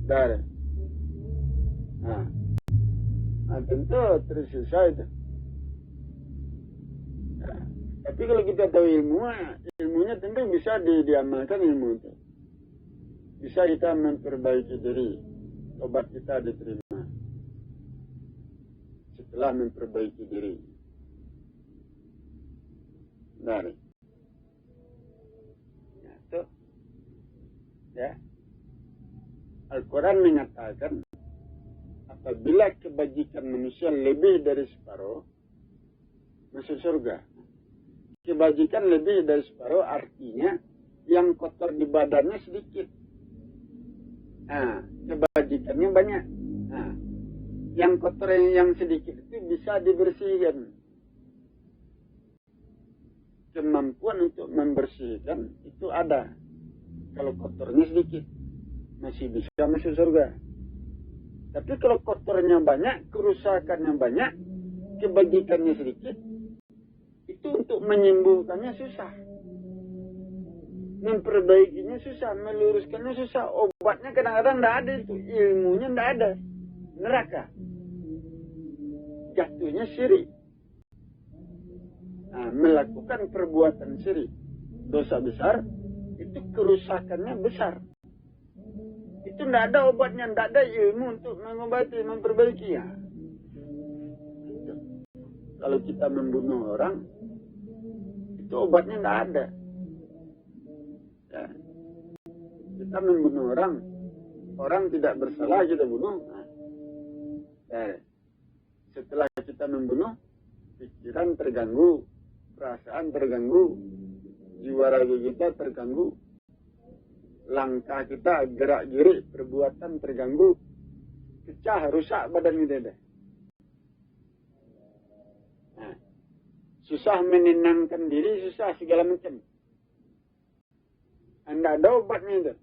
Benar. Tentu tersisa itu. Tapi kalau kita tahu ilmunya tentu bisa diamalkan ilmu itu. Bisa kita memperbaiki diri, tobat kita diterima setelah memperbaiki diri. Benar. Ya, itu. Ya. Al-Quran mengatakan, apabila kebajikan manusia lebih dari separuh, masuk surga. Kebajikan lebih dari separuh artinya yang kotor di badannya sedikit. Kebajikannya banyak. Yang kotor yang sedikit itu bisa dibersihkan. Kemampuan untuk membersihkan itu ada. Kalau kotornya sedikit, masih bisa masuk surga. Tapi kalau kotornya banyak, kerusakannya banyak, kebajikannya sedikit, itu untuk menyembuhkannya susah. Memperbaikinya susah, meluruskannya susah. Obatnya kadang-kadang tidak ada itu, ilmunya tidak ada. Neraka. Jatuhnya syirik. Melakukan perbuatan syirik, dosa besar, itu kerusakannya besar. Itu tidak ada obatnya, tidak ada ilmu untuk mengobati, memperbaiki. Ya. Kalau kita membunuh orang, itu obatnya tidak ada. Ya. Kita membunuh orang tidak bersalah kita bunuh. Setelah kita membunuh, pikiran terganggu, perasaan terganggu, jiwa raga kita terganggu, langkah kita gerak-gerik, perbuatan terganggu, pecah, rusak badan kita. Susah menenangkan diri, susah segala macam. Anda ada obatnya itu.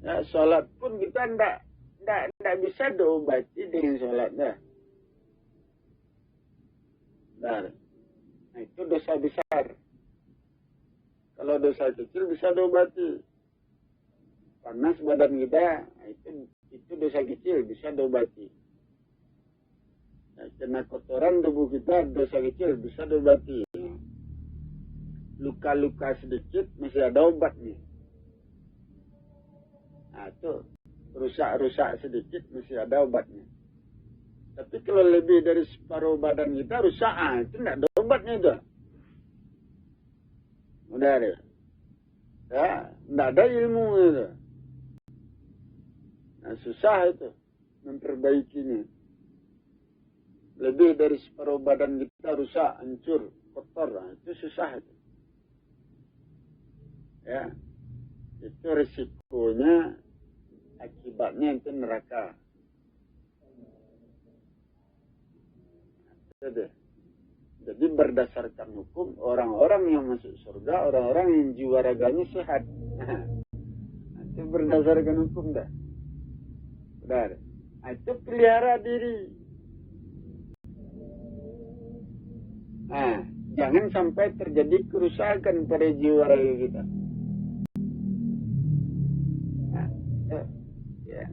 Ya, sholat pun kita tidak bisa diobati dengan sholat. Nah, itu dosa besar. Kalau dosa kecil bisa diobati. Panas badan kita, itu itu dosa kecil, bisa diobati. Nah, kena kotoran tubuh kita, dosa kecil, bisa diobati. Luka-luka sedikit, masih ada obatnya. Nah, itu rusak-rusak sedikit, masih ada obatnya. Tapi kalau lebih dari separuh badan kita rusak, itu tidak ada obatnya itu. Udah deh. Ya, tidak ada ilmu itu. Nah, susah itu memperbaikinya. Lebih dari separuh badan kita rusak, hancur, kotor, nah, itu susah itu. Ya, itu risikonya, akibatnya itu neraka. Jadi berdasarkan hukum, orang-orang yang masuk surga, orang-orang yang jiwa raganya sehat. Itu berdasarkan hukum dah. Benar. Itu pelihara diri. Jangan sampai terjadi kerusakan pada jiwa raga kita.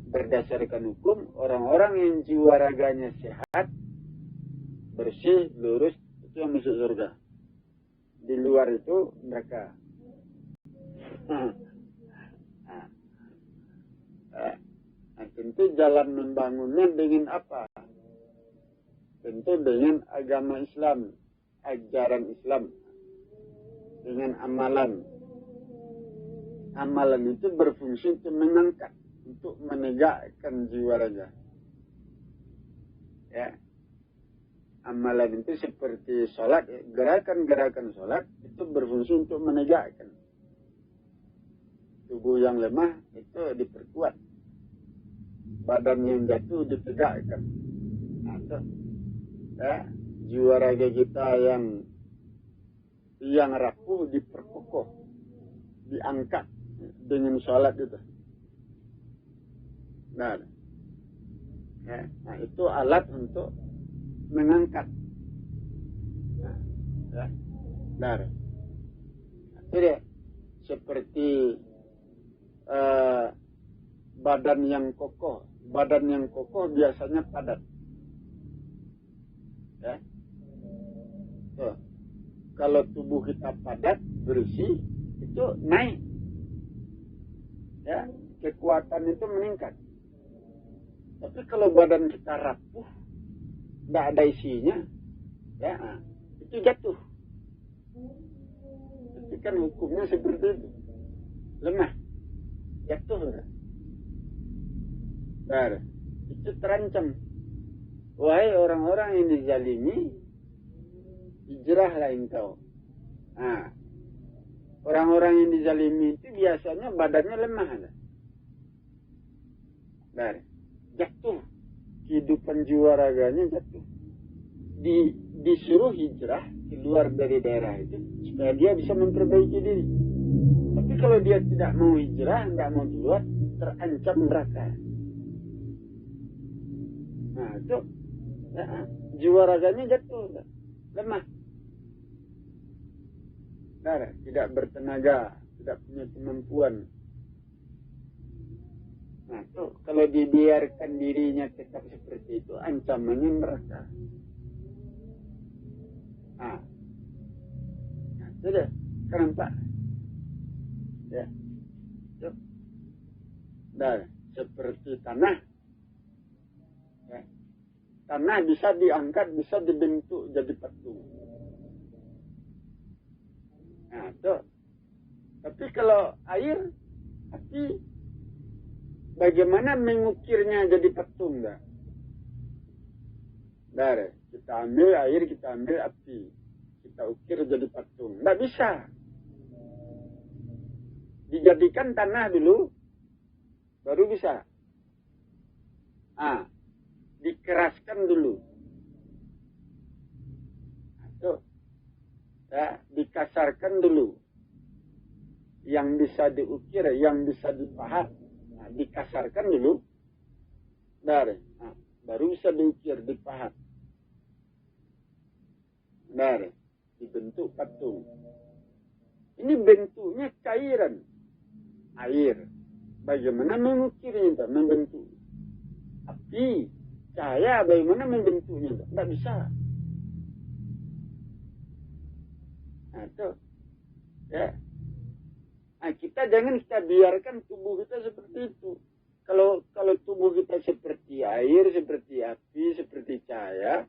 Berdasarkan hukum, orang-orang yang jiwa raganya sehat, bersih, lurus, itu yang masuk surga. Di luar itu neraka. Tentu jalan membangunnya dengan apa? Tentu dengan agama Islam, ajaran Islam, dengan amalan. Amalan itu berfungsi untuk mengangkat, untuk menegakkan jiwa raga. Ya. Amalan itu seperti sholat, gerakan-gerakan sholat itu berfungsi untuk menegakkan. Tubuh yang lemah itu diperkuat, badan yang jatuh ditegakkan. Nah, ya, jiwa raga kita yang rapuh diperkokoh, diangkat dengan sholat itu. Nah, itu alat untuk mengangkat. Jadi seperti badan yang kokoh. Badan yang kokoh biasanya padat. Ya. Kalau tubuh kita padat, bersih, itu naik. Ya, kekuatan itu meningkat. Tapi kalau badan kita rapuh, tidak ada isinya, ya, itu jatuh. Itu kan hukumnya seperti itu. Lemah, jatuh. Nah, itu terancam. Wahai orang-orang yang dizalimi, hijrahlah engkau. Nah, orang-orang yang dizalimi itu biasanya badannya lemah. Nah, jatuh. Kehidupan jiwa raganya jatuh. Disuruh hijrah keluar dari daerah itu supaya dia bisa memperbaiki diri. Tapi kalau dia tidak mau hijrah, tidak mau keluar, terancam neraka. Nah, itu ya, jiwa raganya jatuh, lemah. Nah, tidak bertenaga, tidak punya kemampuan. Nah, itu kalau dibiarkan dirinya tetap seperti itu, ancamannya neraka. Nah, sudah, kenapa? Ya, itu. Nah, seperti tanah. Ya. Tanah bisa diangkat, bisa dibentuk jadi patung. Nah, itu. Tapi kalau air, api, bagaimana mengukirnya jadi patung? Dah? Dari kita ambil air, kita ambil api, kita ukir jadi patung. Tidak bisa. Dijadikan tanah dulu, baru bisa. Dikeraskan dulu. Itu, ya, dikasarkan dulu. Yang bisa diukir, yang bisa dipahat, dikasarkan dulu. Dari, baru bisa diukir, dipahat. Dari, dibentuk patung. Ini bentuknya cairan, air. Bagaimana mengukirnya, membentuk? api, cahaya, bagaimana membentuknya? Tidak bisa. Nah, itu. Ya. Nah, kita jangan kita biarkan tubuh kita seperti itu. Kalau tubuh kita seperti air, seperti api, seperti cahaya,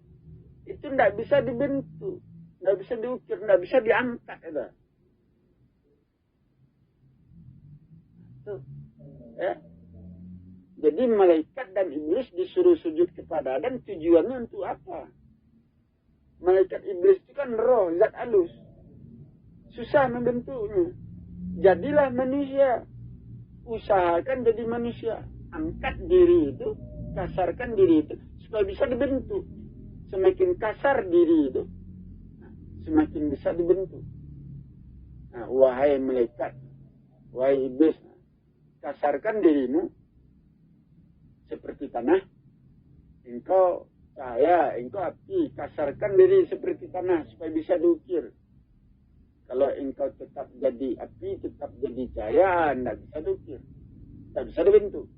itu tidak bisa dibentuk, tidak bisa diukir, tidak bisa diangkat. Tuh. Ya. Jadi malaikat dan iblis disuruh sujud kepada Adam, tujuannya untuk apa? Malaikat iblis itu kan roh, zat halus. Susah membentuknya. Jadilah manusia. Usahakan jadi manusia. Angkat diri itu, kasarkan diri itu, supaya bisa dibentuk. Semakin kasar diri itu, semakin bisa dibentuk. Nah, wahai malaikat, wahai iblis, kasarkan dirimu seperti tanah. Engkau cahaya, engkau api, kasarkan diri seperti tanah supaya bisa diukir. Kalau engkau tetap jadi api, tetap jadi cahaya, tidak bisa diukir, tidak bisa dibentuk,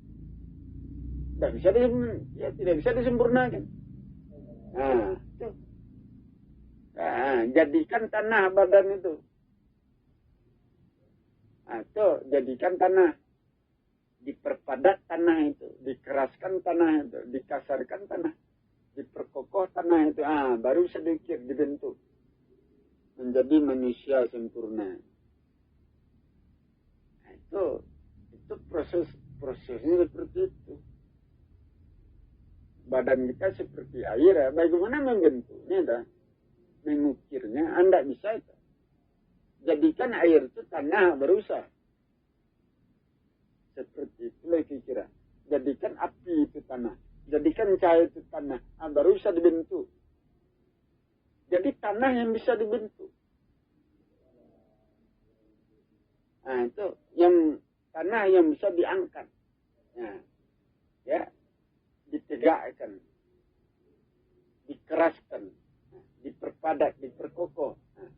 tidak bisa disempurnakan. Nah, itu. Nah, jadikan tanah badan itu. Nah, itu jadikan tanah, diperpadat tanah itu, dikeraskan tanah itu, dikasarkan tanah, diperkokoh tanah itu. Baru bisa diukir, dibentuk menjadi manusia sempurna. Nah, itu prosesnya seperti itu. Badan kita seperti air, bagaimana membentuknya, mengukirnya, Anda bisa itu. Jadikan air itu tanah, berusaha. Seperti itu lagi kira. Jadikan api itu tanah, jadikan cahaya itu tanah, baru bisa dibentuk. Jadi tanah yang bisa dibentuk. Nah, itu yang tanah yang bisa diangkat. Nah, ya, ditegakkan, dikeraskan, diperpadat, diperkokoh. Nah,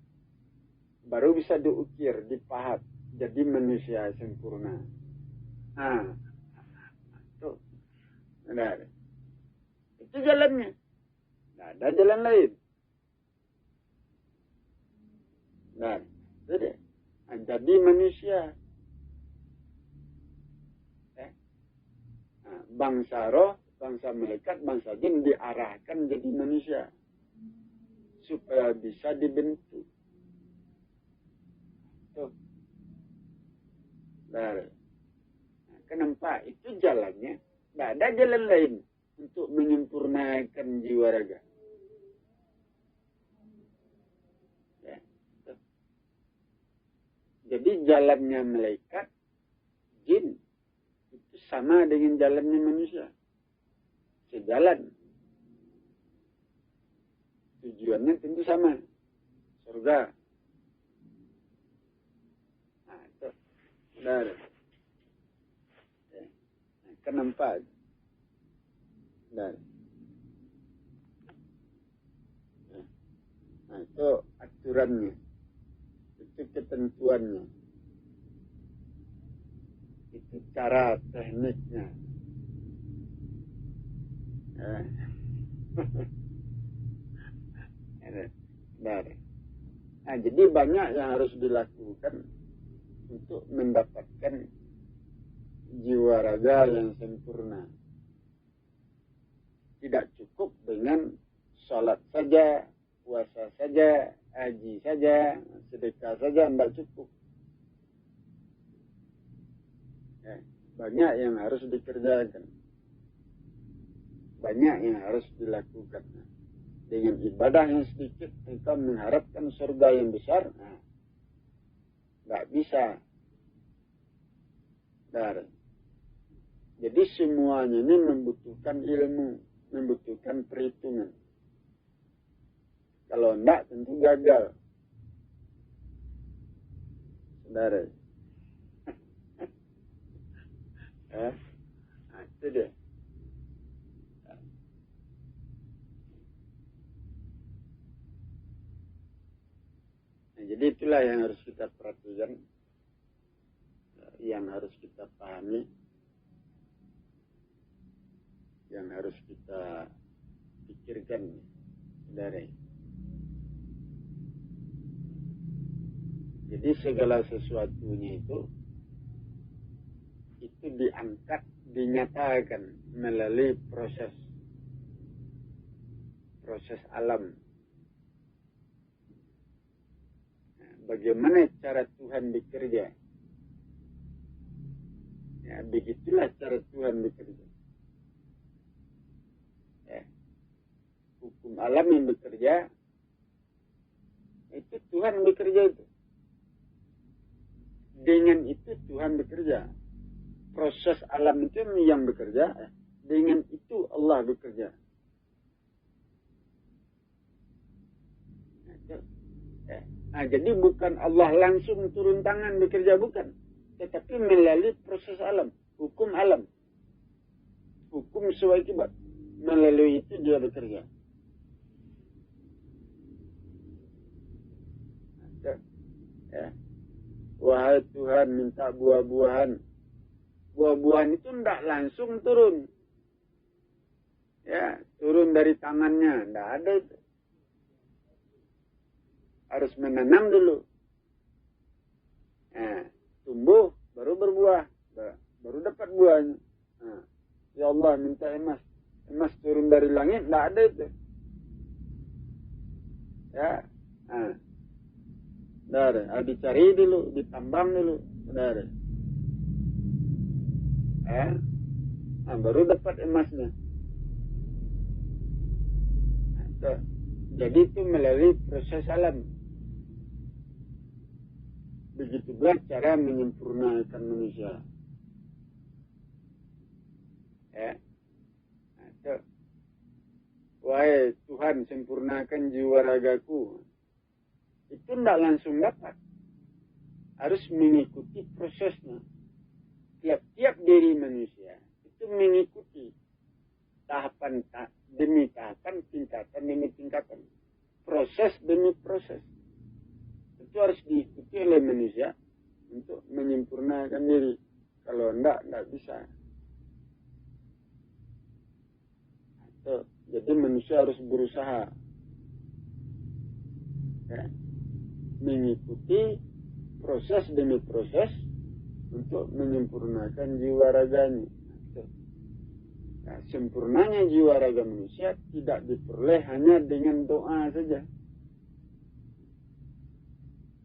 baru bisa diukir, dipahat, jadi manusia sempurna. Nah, itu. Nah, itu jalannya. Tidak ada jalan lain. Nah, jadi manusia. Bangsa roh, bangsa malaikat, bangsa jin diarahkan jadi manusia. Supaya bisa dibentuk. Tuh. Nah, kenapa? Itu jalannya. Tidak ada jalan lain untuk menyempurnakan jiwa raga. Jadi jalannya malaikat, jin, itu sama dengan jalannya manusia. Sejalan. Tujuannya tentu sama. Surga. Nah, itu. Benar. Nah, kenapa? Benar. Nah, itu aturannya. Itu ketentuannya, itu cara tekniknya. Nah, jadi banyak yang harus dilakukan untuk mendapatkan jiwa raga yang sempurna. Tidak cukup dengan sholat saja, puasa saja, haji saja, sedekah saja, tidak cukup. Ya, banyak yang harus dikerjakan. Banyak yang harus dilakukan. Dengan ibadah yang sedikit, engkau mengharapkan surga yang besar, tidak bisa. Jadi semuanya ini membutuhkan ilmu, membutuhkan perhitungan. Kalau enggak, tentu gagal. Saudara. Nah, itu dia. Nah, jadi itulah yang harus kita perhatikan, yang harus kita pahami. yang harus kita pikirkan, saudara. Jadi segala sesuatunya itu diangkat, dinyatakan melalui proses alam. Nah, bagaimana cara Tuhan bekerja? Ya, begitulah cara Tuhan bekerja. Ya. Hukum alam yang bekerja, itu Tuhan bekerja itu. Dengan itu Tuhan bekerja. Proses alam itu yang bekerja. Dengan itu Allah bekerja. Nah, jadi bukan Allah langsung turun tangan bekerja, bukan. Tetapi melalui proses alam. Hukum alam. Hukum sesuai akibat. Melalui itu dia bekerja. Ya. Wahai Tuhan, minta buah-buahan. Buah-buahan itu tidak langsung turun. Ya, turun dari tangannya. Tidak ada itu. Harus menanam dulu. Nah, tumbuh, baru berbuah. Baru dapat buahnya. Nah, ya Allah, minta emas. Emas turun dari langit, tidak ada itu. Ya, nah. Saudara, dicari dulu, ditambang dulu, saudara. Nah, baru dapat emasnya. Nah, jadi itu melalui proses alam. Begitulah cara menyempurnakan manusia. Ya. Nah, wahai Tuhan, sempurnakan jiwa ragaku. Itu tidak langsung dapat. Harus mengikuti prosesnya. Tiap-tiap diri manusia itu mengikuti tahapan demi tahapan, tingkatan demi tingkatan. Proses demi proses. Itu harus diikuti oleh manusia untuk menyempurnakan diri. Kalau tidak bisa. Jadi manusia harus berusaha. Ya. Mengikuti proses demi proses untuk menyempurnakan jiwa raganya. Nah, sempurnanya jiwa raga manusia tidak diperoleh hanya dengan doa saja.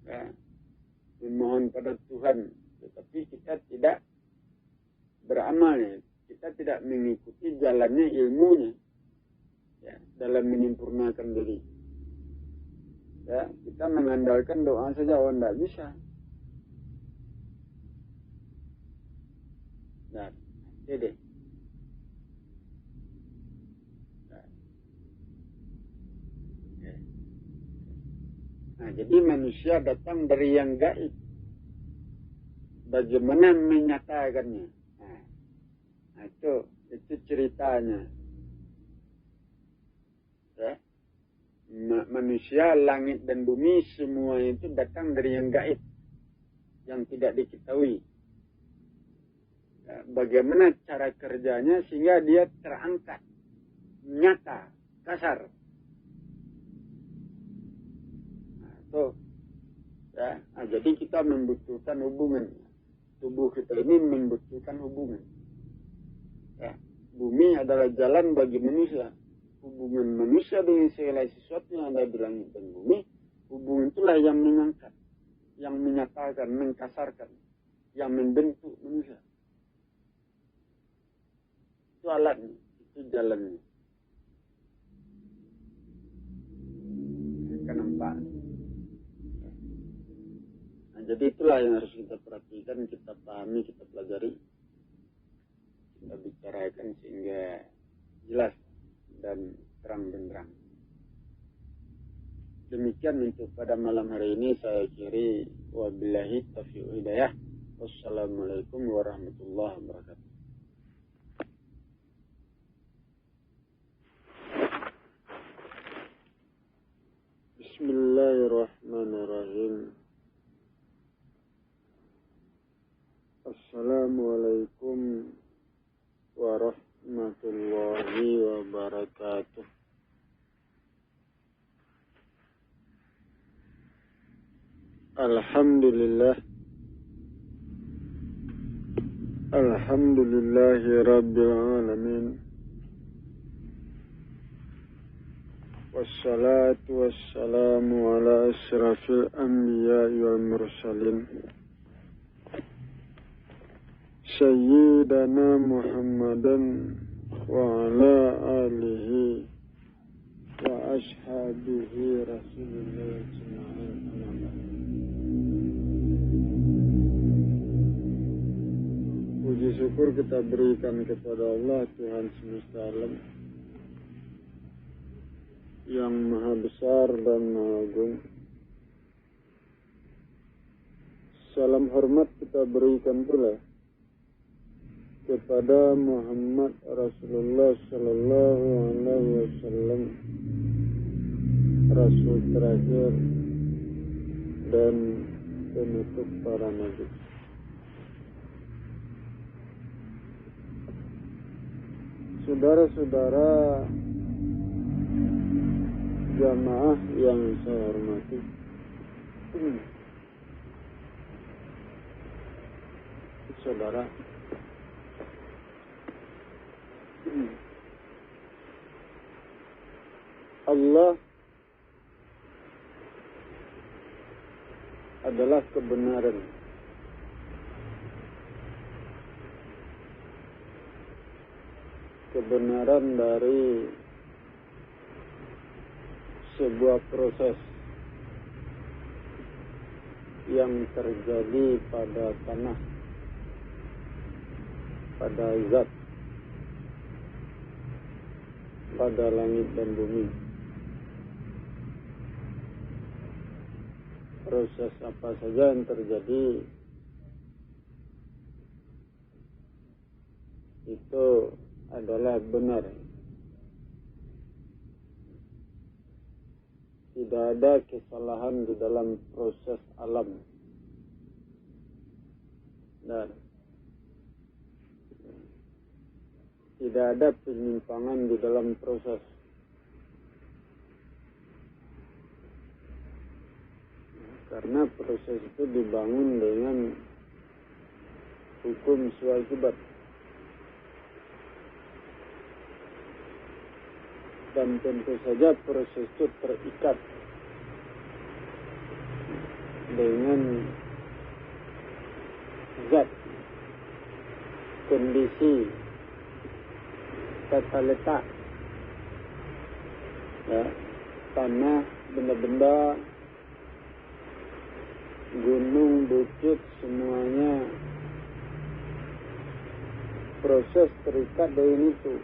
Ya, memohon pada Tuhan, tetapi kita tidak beramal, ya. Kita tidak mengikuti jalannya ilmunya, ya, dalam menyempurnakan diri. Ya, kita mengandalkan doa saja, tidak bisa. Nah, jadi. Nah, jadi manusia datang dari yang gaib. Bagaimana menyatakannya? Nah, itu ceritanya. Ya. Manusia, langit dan bumi semua itu datang dari yang gaib, yang tidak diketahui. Ya, bagaimana cara kerjanya sehingga dia terangkat, nyata, kasar. Ya, jadi kita membutuhkan hubungan. Tubuh kita ini membutuhkan hubungan. Ya, bumi adalah jalan bagi manusia. Hubungan manusia dengan segala sesuatu yang ada di langit dan bumi, hubungan itulah yang mengangkat, yang menyatakan, mengkasarkan, yang membentuk manusia. Itu alatnya, itu jalannya. Kita nampak. Nah, jadi itulah yang harus kita perhatikan, kita pahami, kita pelajari, kita bicarakan sehingga jelas dan terang benderang. Demikian untuk pada malam hari ini saya akhiri. Wabillahi taufiq hidayah. Wassalamualaikum warahmatullahi wabarakatuh. Bismillahirrahmanirrahim. Assalamualaikum warahmatullahi Alhamdulillah. Alhamdulillahi Rabbil Alamin. Wassalatu wassalamu ala asyrafil anbiya wal mursalin Sayyidana Muhammadan wa ala alihi wa ashabihi Rasulullah ajma'in. Puji syukur kita berikan kepada Allah Tuhan semesta alam yang maha besar dan maha agung. Salam hormat kita berikan pula kepada Muhammad Rasulullah Sallallahu Alaihi Wasallam, Rasul terakhir dan penutup para nabi. Saudara-saudara jamaah yang saya hormati, saudara, Allah adalah kebenaran. Kebenaran dari sebuah proses yang terjadi pada tanah, pada zat, pada langit dan bumi. Proses apa saja yang terjadi itu adalah benar. Tidak ada kesalahan di dalam proses alam. Dan tidak ada penyimpangan di dalam proses. Karena proses itu dibangun dengan hukum sewajibat. Dan tentu saja proses itu terikat dengan zat, kondisi, tata letak, ya, tanah, benda-benda, gunung, bukit, semuanya proses terikat dengan itu.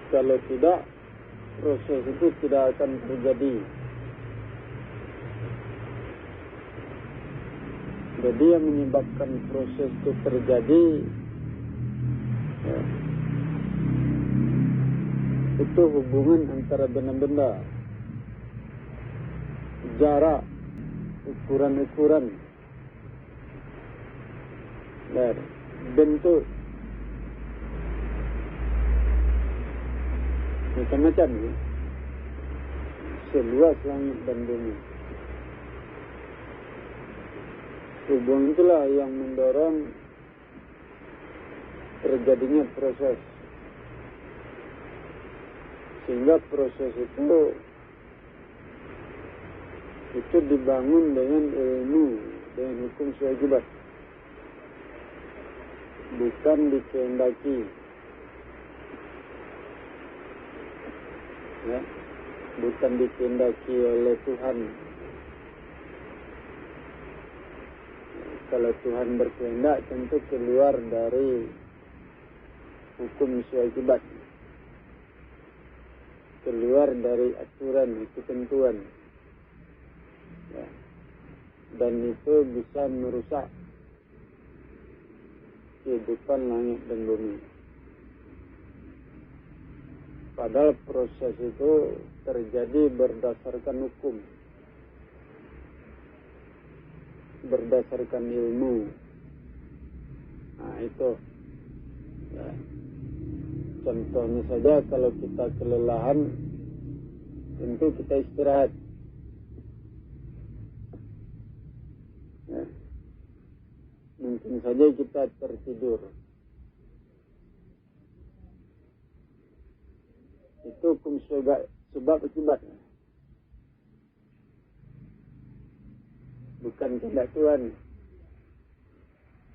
Kalau tidak, proses itu tidak akan terjadi. Jadi yang menyebabkan proses itu terjadi, ya, itu hubungan antara benda-benda, jarak, ukuran-ukuran, dan bentuk. Macam-macam, ya, seluas langit dan bumi. Hubungan itulah yang mendorong terjadinya proses. Sehingga proses itu dibangun dengan ilmu, dengan hukum sewajibat. Bukan dikehendaki. Ya, bukan dikehendaki oleh Tuhan. Kalau Tuhan berkehendak tentu keluar dari hukum sewajibat, keluar dari aturan, ketentuan, ya. Dan itu bisa merusak kehidupan langit dan bumi. Padahal proses itu terjadi berdasarkan hukum, berdasarkan ilmu. Nah itu, ya. Contohnya saja kalau kita kelelahan, tentu kita istirahat. Ya. Mungkin saja kita tertidur. Itu hukum sebab akibat. Bukan kehendak Tuhan.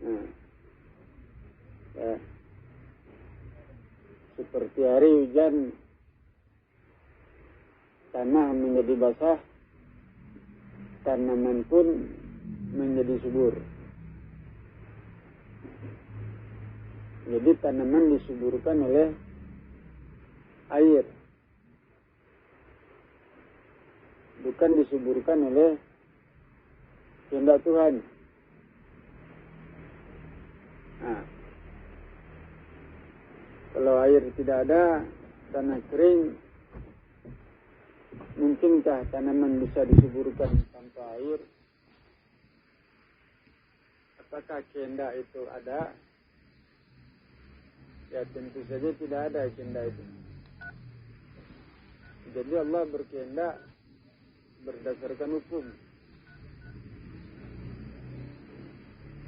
Nah. Ya. Seperti hari hujan, tanah menjadi basah, tanaman pun menjadi subur. Jadi tanaman disuburkan oleh air, bukan disuburkan oleh kehendak Tuhan. Nah, kalau air tidak ada, tanah kering, mungkinkah tanaman bisa disuburkan tanpa air? Apakah kehendak itu ada? Ya tentu saja tidak ada kehendak itu. Jadi Allah berkehendak berdasarkan hukum,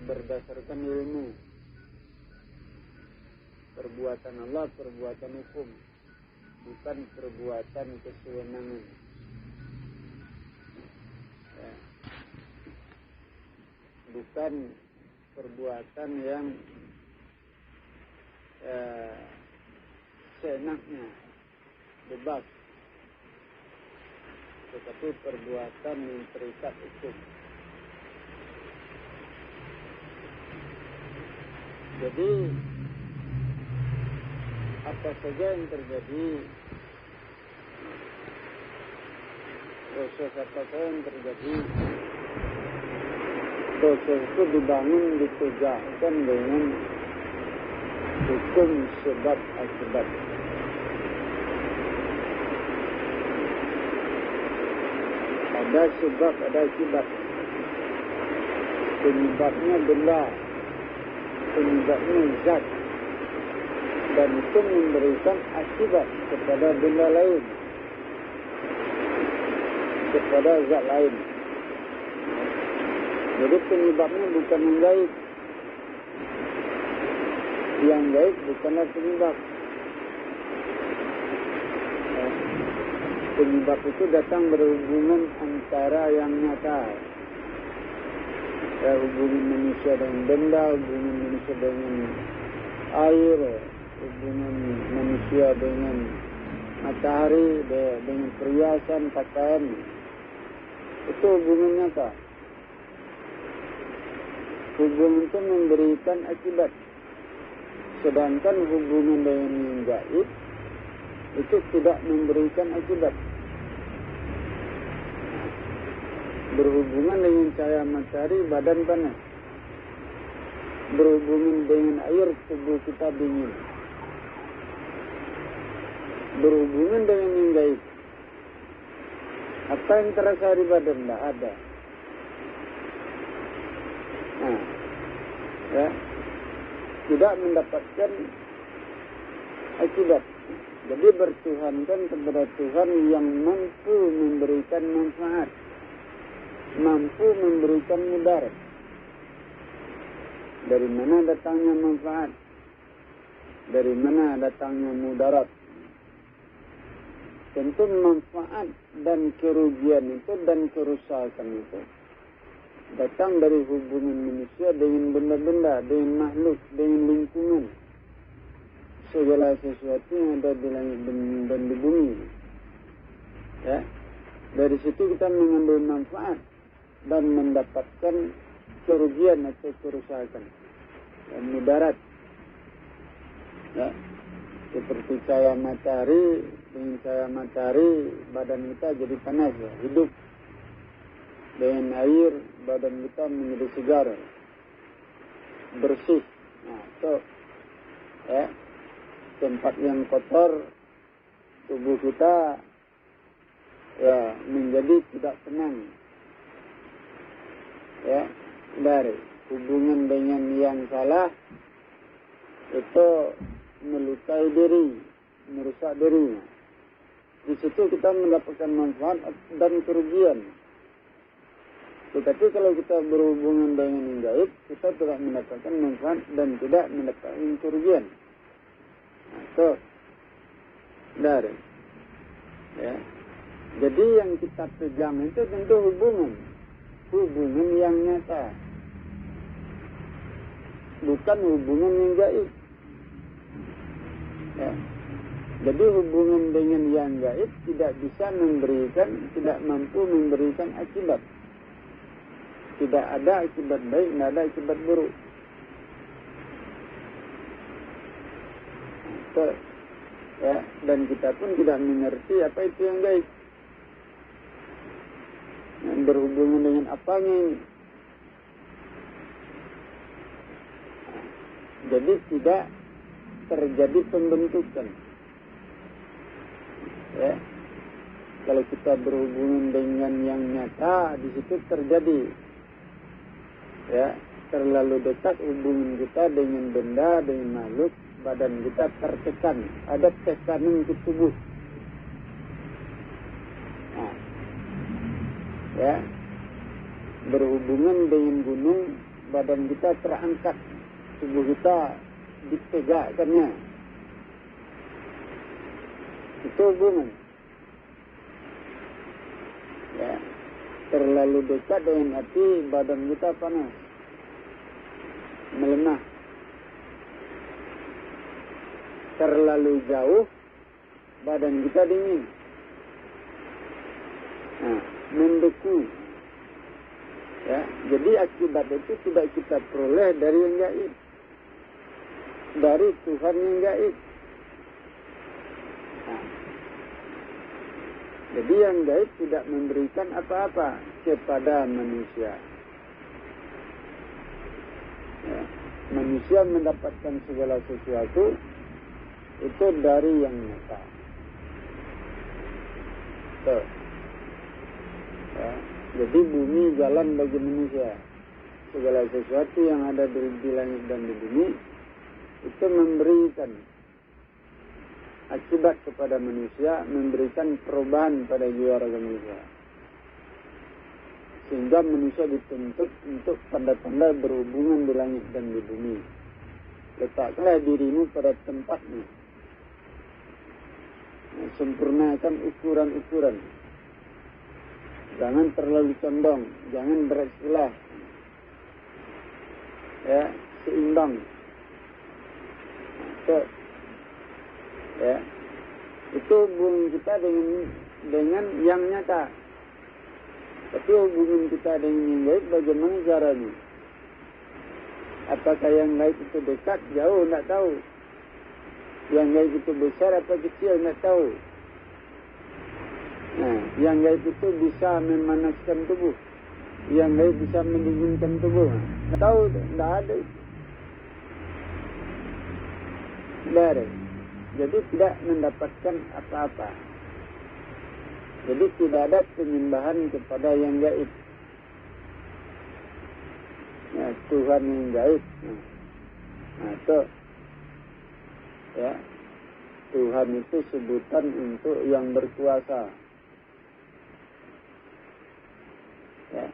berdasarkan ilmu. Perbuatan Allah perbuatan hukum, bukan perbuatan kesewenangan. Ya. Bukan perbuatan yang seenaknya, bebas, tetapi perbuatan yang terikat hukum. Jadi apa saja yang terjadi, proses apa saja yang terjadi, proses itu dibangun, ditegakkan dengan hukum sebab akibat. Ada sebab, ada akibat. Penyebabnya benda, penyebabnya zat, dan itu memberikan akibat kepada benda lain, kepada zat lain. Jadi penyebabnya bukan yang gaib. Yang gaib bukanlah penyebab. Penyebab itu datang berhubungan antara yang nyata. Hubungan manusia dengan benda, hubungan manusia dengan air, hubungan manusia dengan matahari, dengan perhiasan, pakaian. Itu hubungan nyata. Hubungan itu memberikan akibat. Sedangkan hubungan dengan yang gaib itu tidak memberikan akibat. Berhubungan dengan cahaya matahari, badan panas. Berhubungan dengan air, tubuh kita dingin. Berhubungan dengan yang gaib. Apa yang terasa di badan? Tidak ada. Nah, ya, tidak mendapatkan akibat. Jadi bertuhankan kepada Tuhan yang mampu memberikan manfaat, mampu memberikan mudarat. Dari mana datangnya manfaat? Dari mana datangnya mudarat? Tentu manfaat dan kerugian itu dan kerusakan itu datang dari hubungan manusia dengan benda-benda, dengan makhluk, dengan lingkungan. Segala sesuatu yang ada di langit dan di bumi. Ya. Dari situ kita mengambil manfaat dan mendapatkan kerugian atau kerusakan. Dan mudarat. Ya. Seperti cahaya matahari, dengan cahaya matahari badan kita jadi panas, ya, hidup. Dengan air badan kita menjadi segar, bersih. Nah, itu ya, tempat yang kotor tubuh kita ya menjadi tidak tenang. Ya, dari hubungan dengan yang salah itu melukai diri, merusak diri.
Di situ kita mendapatkan manfaat dan kerugian. Tetapi kalau kita berhubungan dengan yang gaib, kita tidak mendapatkan manfaat dan tidak mendapatkan kerugian. Nah, itu dari. Ya. Jadi yang kita pegang itu tentu hubungan yang nyata, bukan hubungan yang gaib. Ya. Jadi hubungan dengan yang gaib tidak bisa tidak mampu memberikan akibat. Tidak ada akibat baik, tidak ada akibat buruk. Ya, dan kita pun tidak mengerti apa itu yang gaib. Yang berhubungan dengan apanya ini. Jadi tidak terjadi pembentukan. Ya. Kalau kita berhubungan dengan yang nyata, di situ terjadi. Ya, terlalu dekat hubungan kita dengan benda, dengan makhluk, badan kita tertekan, ada tekanan ke tubuh. Nah, ya, berhubungan dengan gunung, badan kita terangkat, tubuh kita ditegakkannya. Itu hubungan. Ya, terlalu dekat dengan hati, badan kita panas, melemah. Terlalu jauh, badan kita dingin. Nah, membeku. Ya, jadi akibat itu tidak kita peroleh dari yang gaib, dari Tuhan yang gaib. Nah, jadi yang gaib tidak memberikan apa-apa kepada manusia. Ya, manusia mendapatkan segala sesuatu itu dari yang nyata. Tuh. Ya, jadi bumi jalan bagi manusia. Segala sesuatu yang ada di langit dan di bumi itu memberikan akibat kepada manusia, memberikan perubahan pada jiwa raga manusia. Sehingga manusia dituntut untuk tanda-tanda berhubungan di langit dan di bumi. Letakkanlah dirimu pada tempatnya. Sempurnakan ukuran-ukuran. Jangan terlalu condong, jangan bereksilah. Ya, seimbang. Ya, itu hubungan kita dengan yang nyata. Tapi hubungan kita dengan yang gaib bagaimana caranya? Apakah yang gaib itu dekat, jauh, tidak tahu. Yang gaib itu besar atau kecil, tidak tahu. Nah, yang gaib itu bisa memanaskan tubuh, yang gaib bisa mendinginkan tubuh. Tidak tahu, tidak ada. Tidak ada. Jadi tidak mendapatkan apa-apa. Jadi tidak ada penyembahan kepada yang gaib. Ya, Tuhan yang gaib. Nah, itu. Ya, Tuhan itu sebutan untuk yang berkuasa. Ya,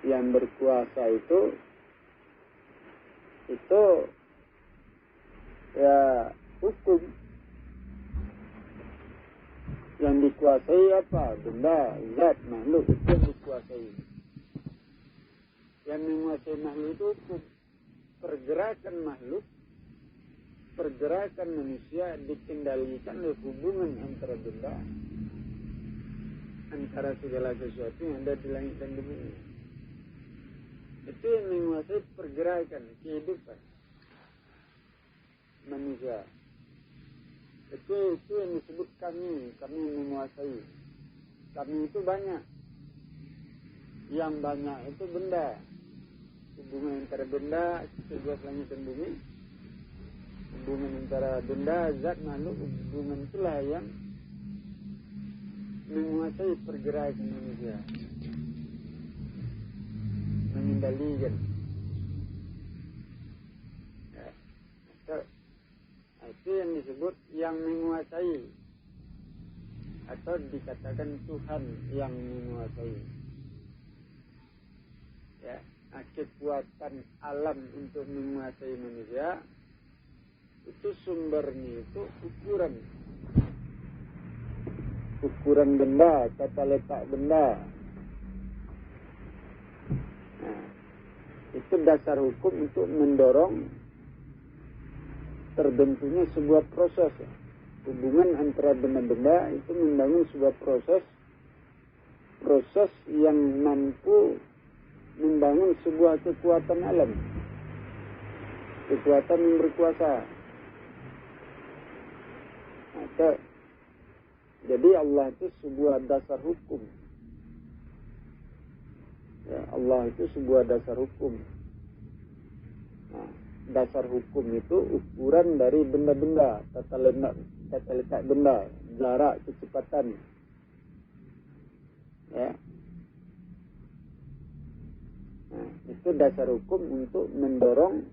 yang berkuasa itu ya hukum. Yang dikuasai apa? Benda, zat, makhluk itu yang dikuasai. Yang menguasai makhluk itu hukum. Pergerakan makhluk, pergerakan manusia dikendalikan oleh hubungan antara benda, antara segala sesuatu yang ada di langit dan di bumi. Itu yang menguasai pergerakan kehidupan manusia. Itu yang disebut kami menguasai. Kami itu banyak. Yang banyak itu benda. Hubungan antara benda, sebuah langit dan bumi. Hubungan antara benda, zat, makhluk, hubungan itulah yang menguasai pergerakan manusia. Mengendalikan. Ya. Itu yang disebut yang menguasai. atau dikatakan Tuhan yang menguasai. Ya, kekuatan alam untuk menguasai manusia itu sumbernya itu ukuran benda, tata letak benda. Nah, itu dasar hukum untuk mendorong terbentuknya sebuah proses. Hubungan antara benda-benda itu membangun sebuah proses yang mampu membangun sebuah kekuatan alam, kekuatan yang berkuasa. Nah, jadi Allah itu sebuah dasar hukum. Ya, Allah itu sebuah dasar hukum. Nah, dasar hukum itu ukuran dari benda-benda, tata letak benda, jarak, kecepatan. Ya. Nah, itu dasar hukum untuk mendorong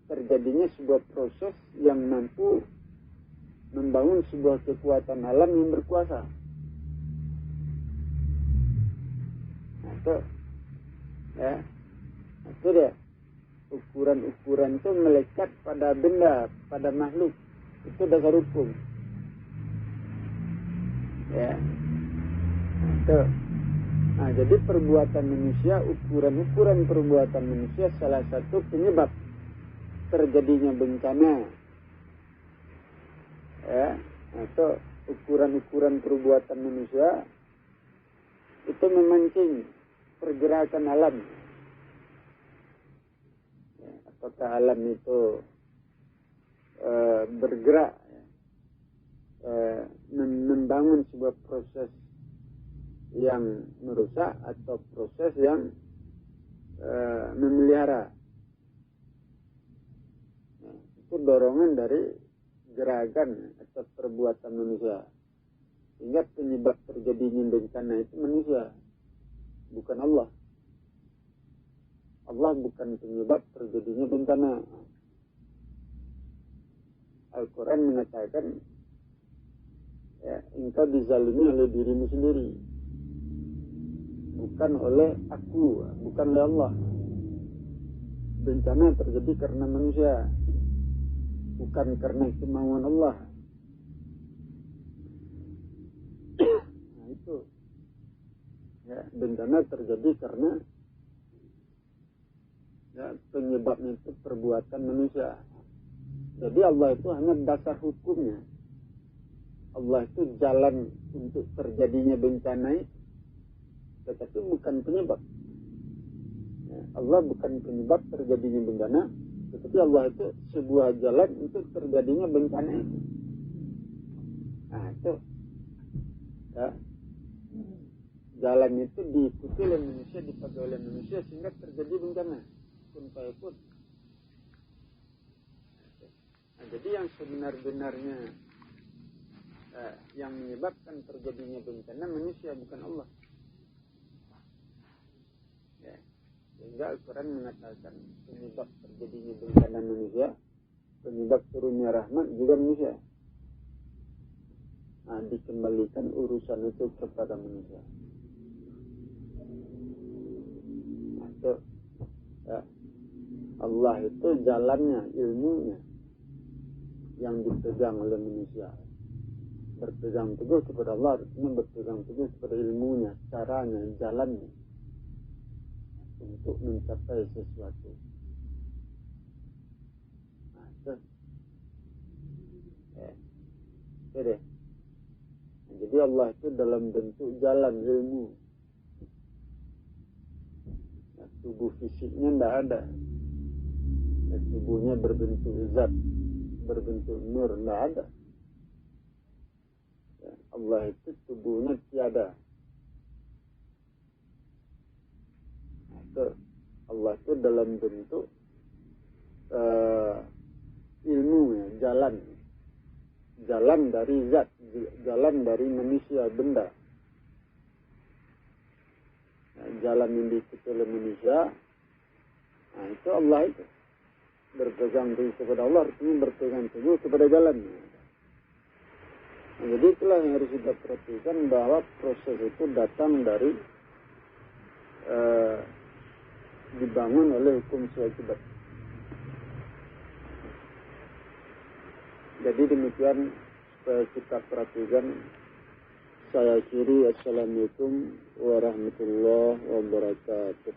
terjadinya sebuah proses yang mampu membangun sebuah kekuatan alam yang berkuasa. Nah, itu, ya, itu dia. Ukuran-ukuran itu melekat pada benda, pada makhluk. Itu dasar hukum. Ya. Nah, itu. Nah, jadi perbuatan manusia, ukuran-ukuran perbuatan manusia salah satu penyebab terjadinya bencana. Ya, atau ukuran-ukuran perbuatan manusia itu memancing pergerakan alam. Ya, apakah alam itu bergerak, membangun sebuah proses yang merusak atau proses yang memelihara. Nah, itu dorongan dari gerakan atau perbuatan manusia. Sehingga penyebab terjadinya bencana itu manusia, bukan Allah. Allah bukan penyebab terjadinya bencana. Al-Quran mengatakan, ya, engkau dizalimi oleh dirimu sendiri, bukan oleh aku, bukan oleh Allah. Bencana terjadi karena manusia, bukan karena kemauan Allah. Nah, itu, ya, bencana terjadi karena, ya, penyebabnya itu perbuatan manusia. Jadi Allah itu hanya dasar hukumnya. Allah itu jalan untuk terjadinya bencana itu, tetapi bukan penyebab. Ya, Allah bukan penyebab terjadinya bencana, tetapi Allah itu sebuah jalan untuk terjadinya bencana itu. Nah, itu, ya, jalan itu diikuti oleh manusia, dipakai oleh manusia sehingga terjadi bencana. Kun fayakun. Nah, jadi yang sebenar-benarnya yang menyebabkan terjadinya bencana manusia, bukan Allah. Ya. Sehingga Al-Quran mengatakan penyebab terjadinya bencana manusia, penyebab turunnya rahmat juga manusia. Nah, dikembalikan urusan itu kepada manusia. Nah, itu, ya. Allah itu jalannya, ilmunya yang dipegang oleh manusia. Berpegang teguh kepada Allah artinya berpegang teguh kepada ilmunya, caranya, jalannya untuk mencapai sesuatu. Nah, itu. Ya. Jadi, jadi Allah itu dalam bentuk jalan ilmu. Ya, tubuh fisiknya tidak ada. Ya, tubuhnya berbentuk zat, berbentuk nur, tidak ada. Ya, Allah itu tubuhnya tiada. Allah itu dalam bentuk ilmu, ya, jalan dari zat, jalan dari manusia, benda. Nah, jalan yang diikuti oleh manusia, nah, itu Allah itu berpegang teguh kepada Allah artinya berpegang teguh kepada jalannya. Jadi itulah yang harus kita perhatikan, bahwa proses itu datang dari dibangun oleh hukum kewajiban. Jadi demikian supaya kita perhatikan. Saya akhiri. Assalamualaikum warahmatullahi wabarakatuh.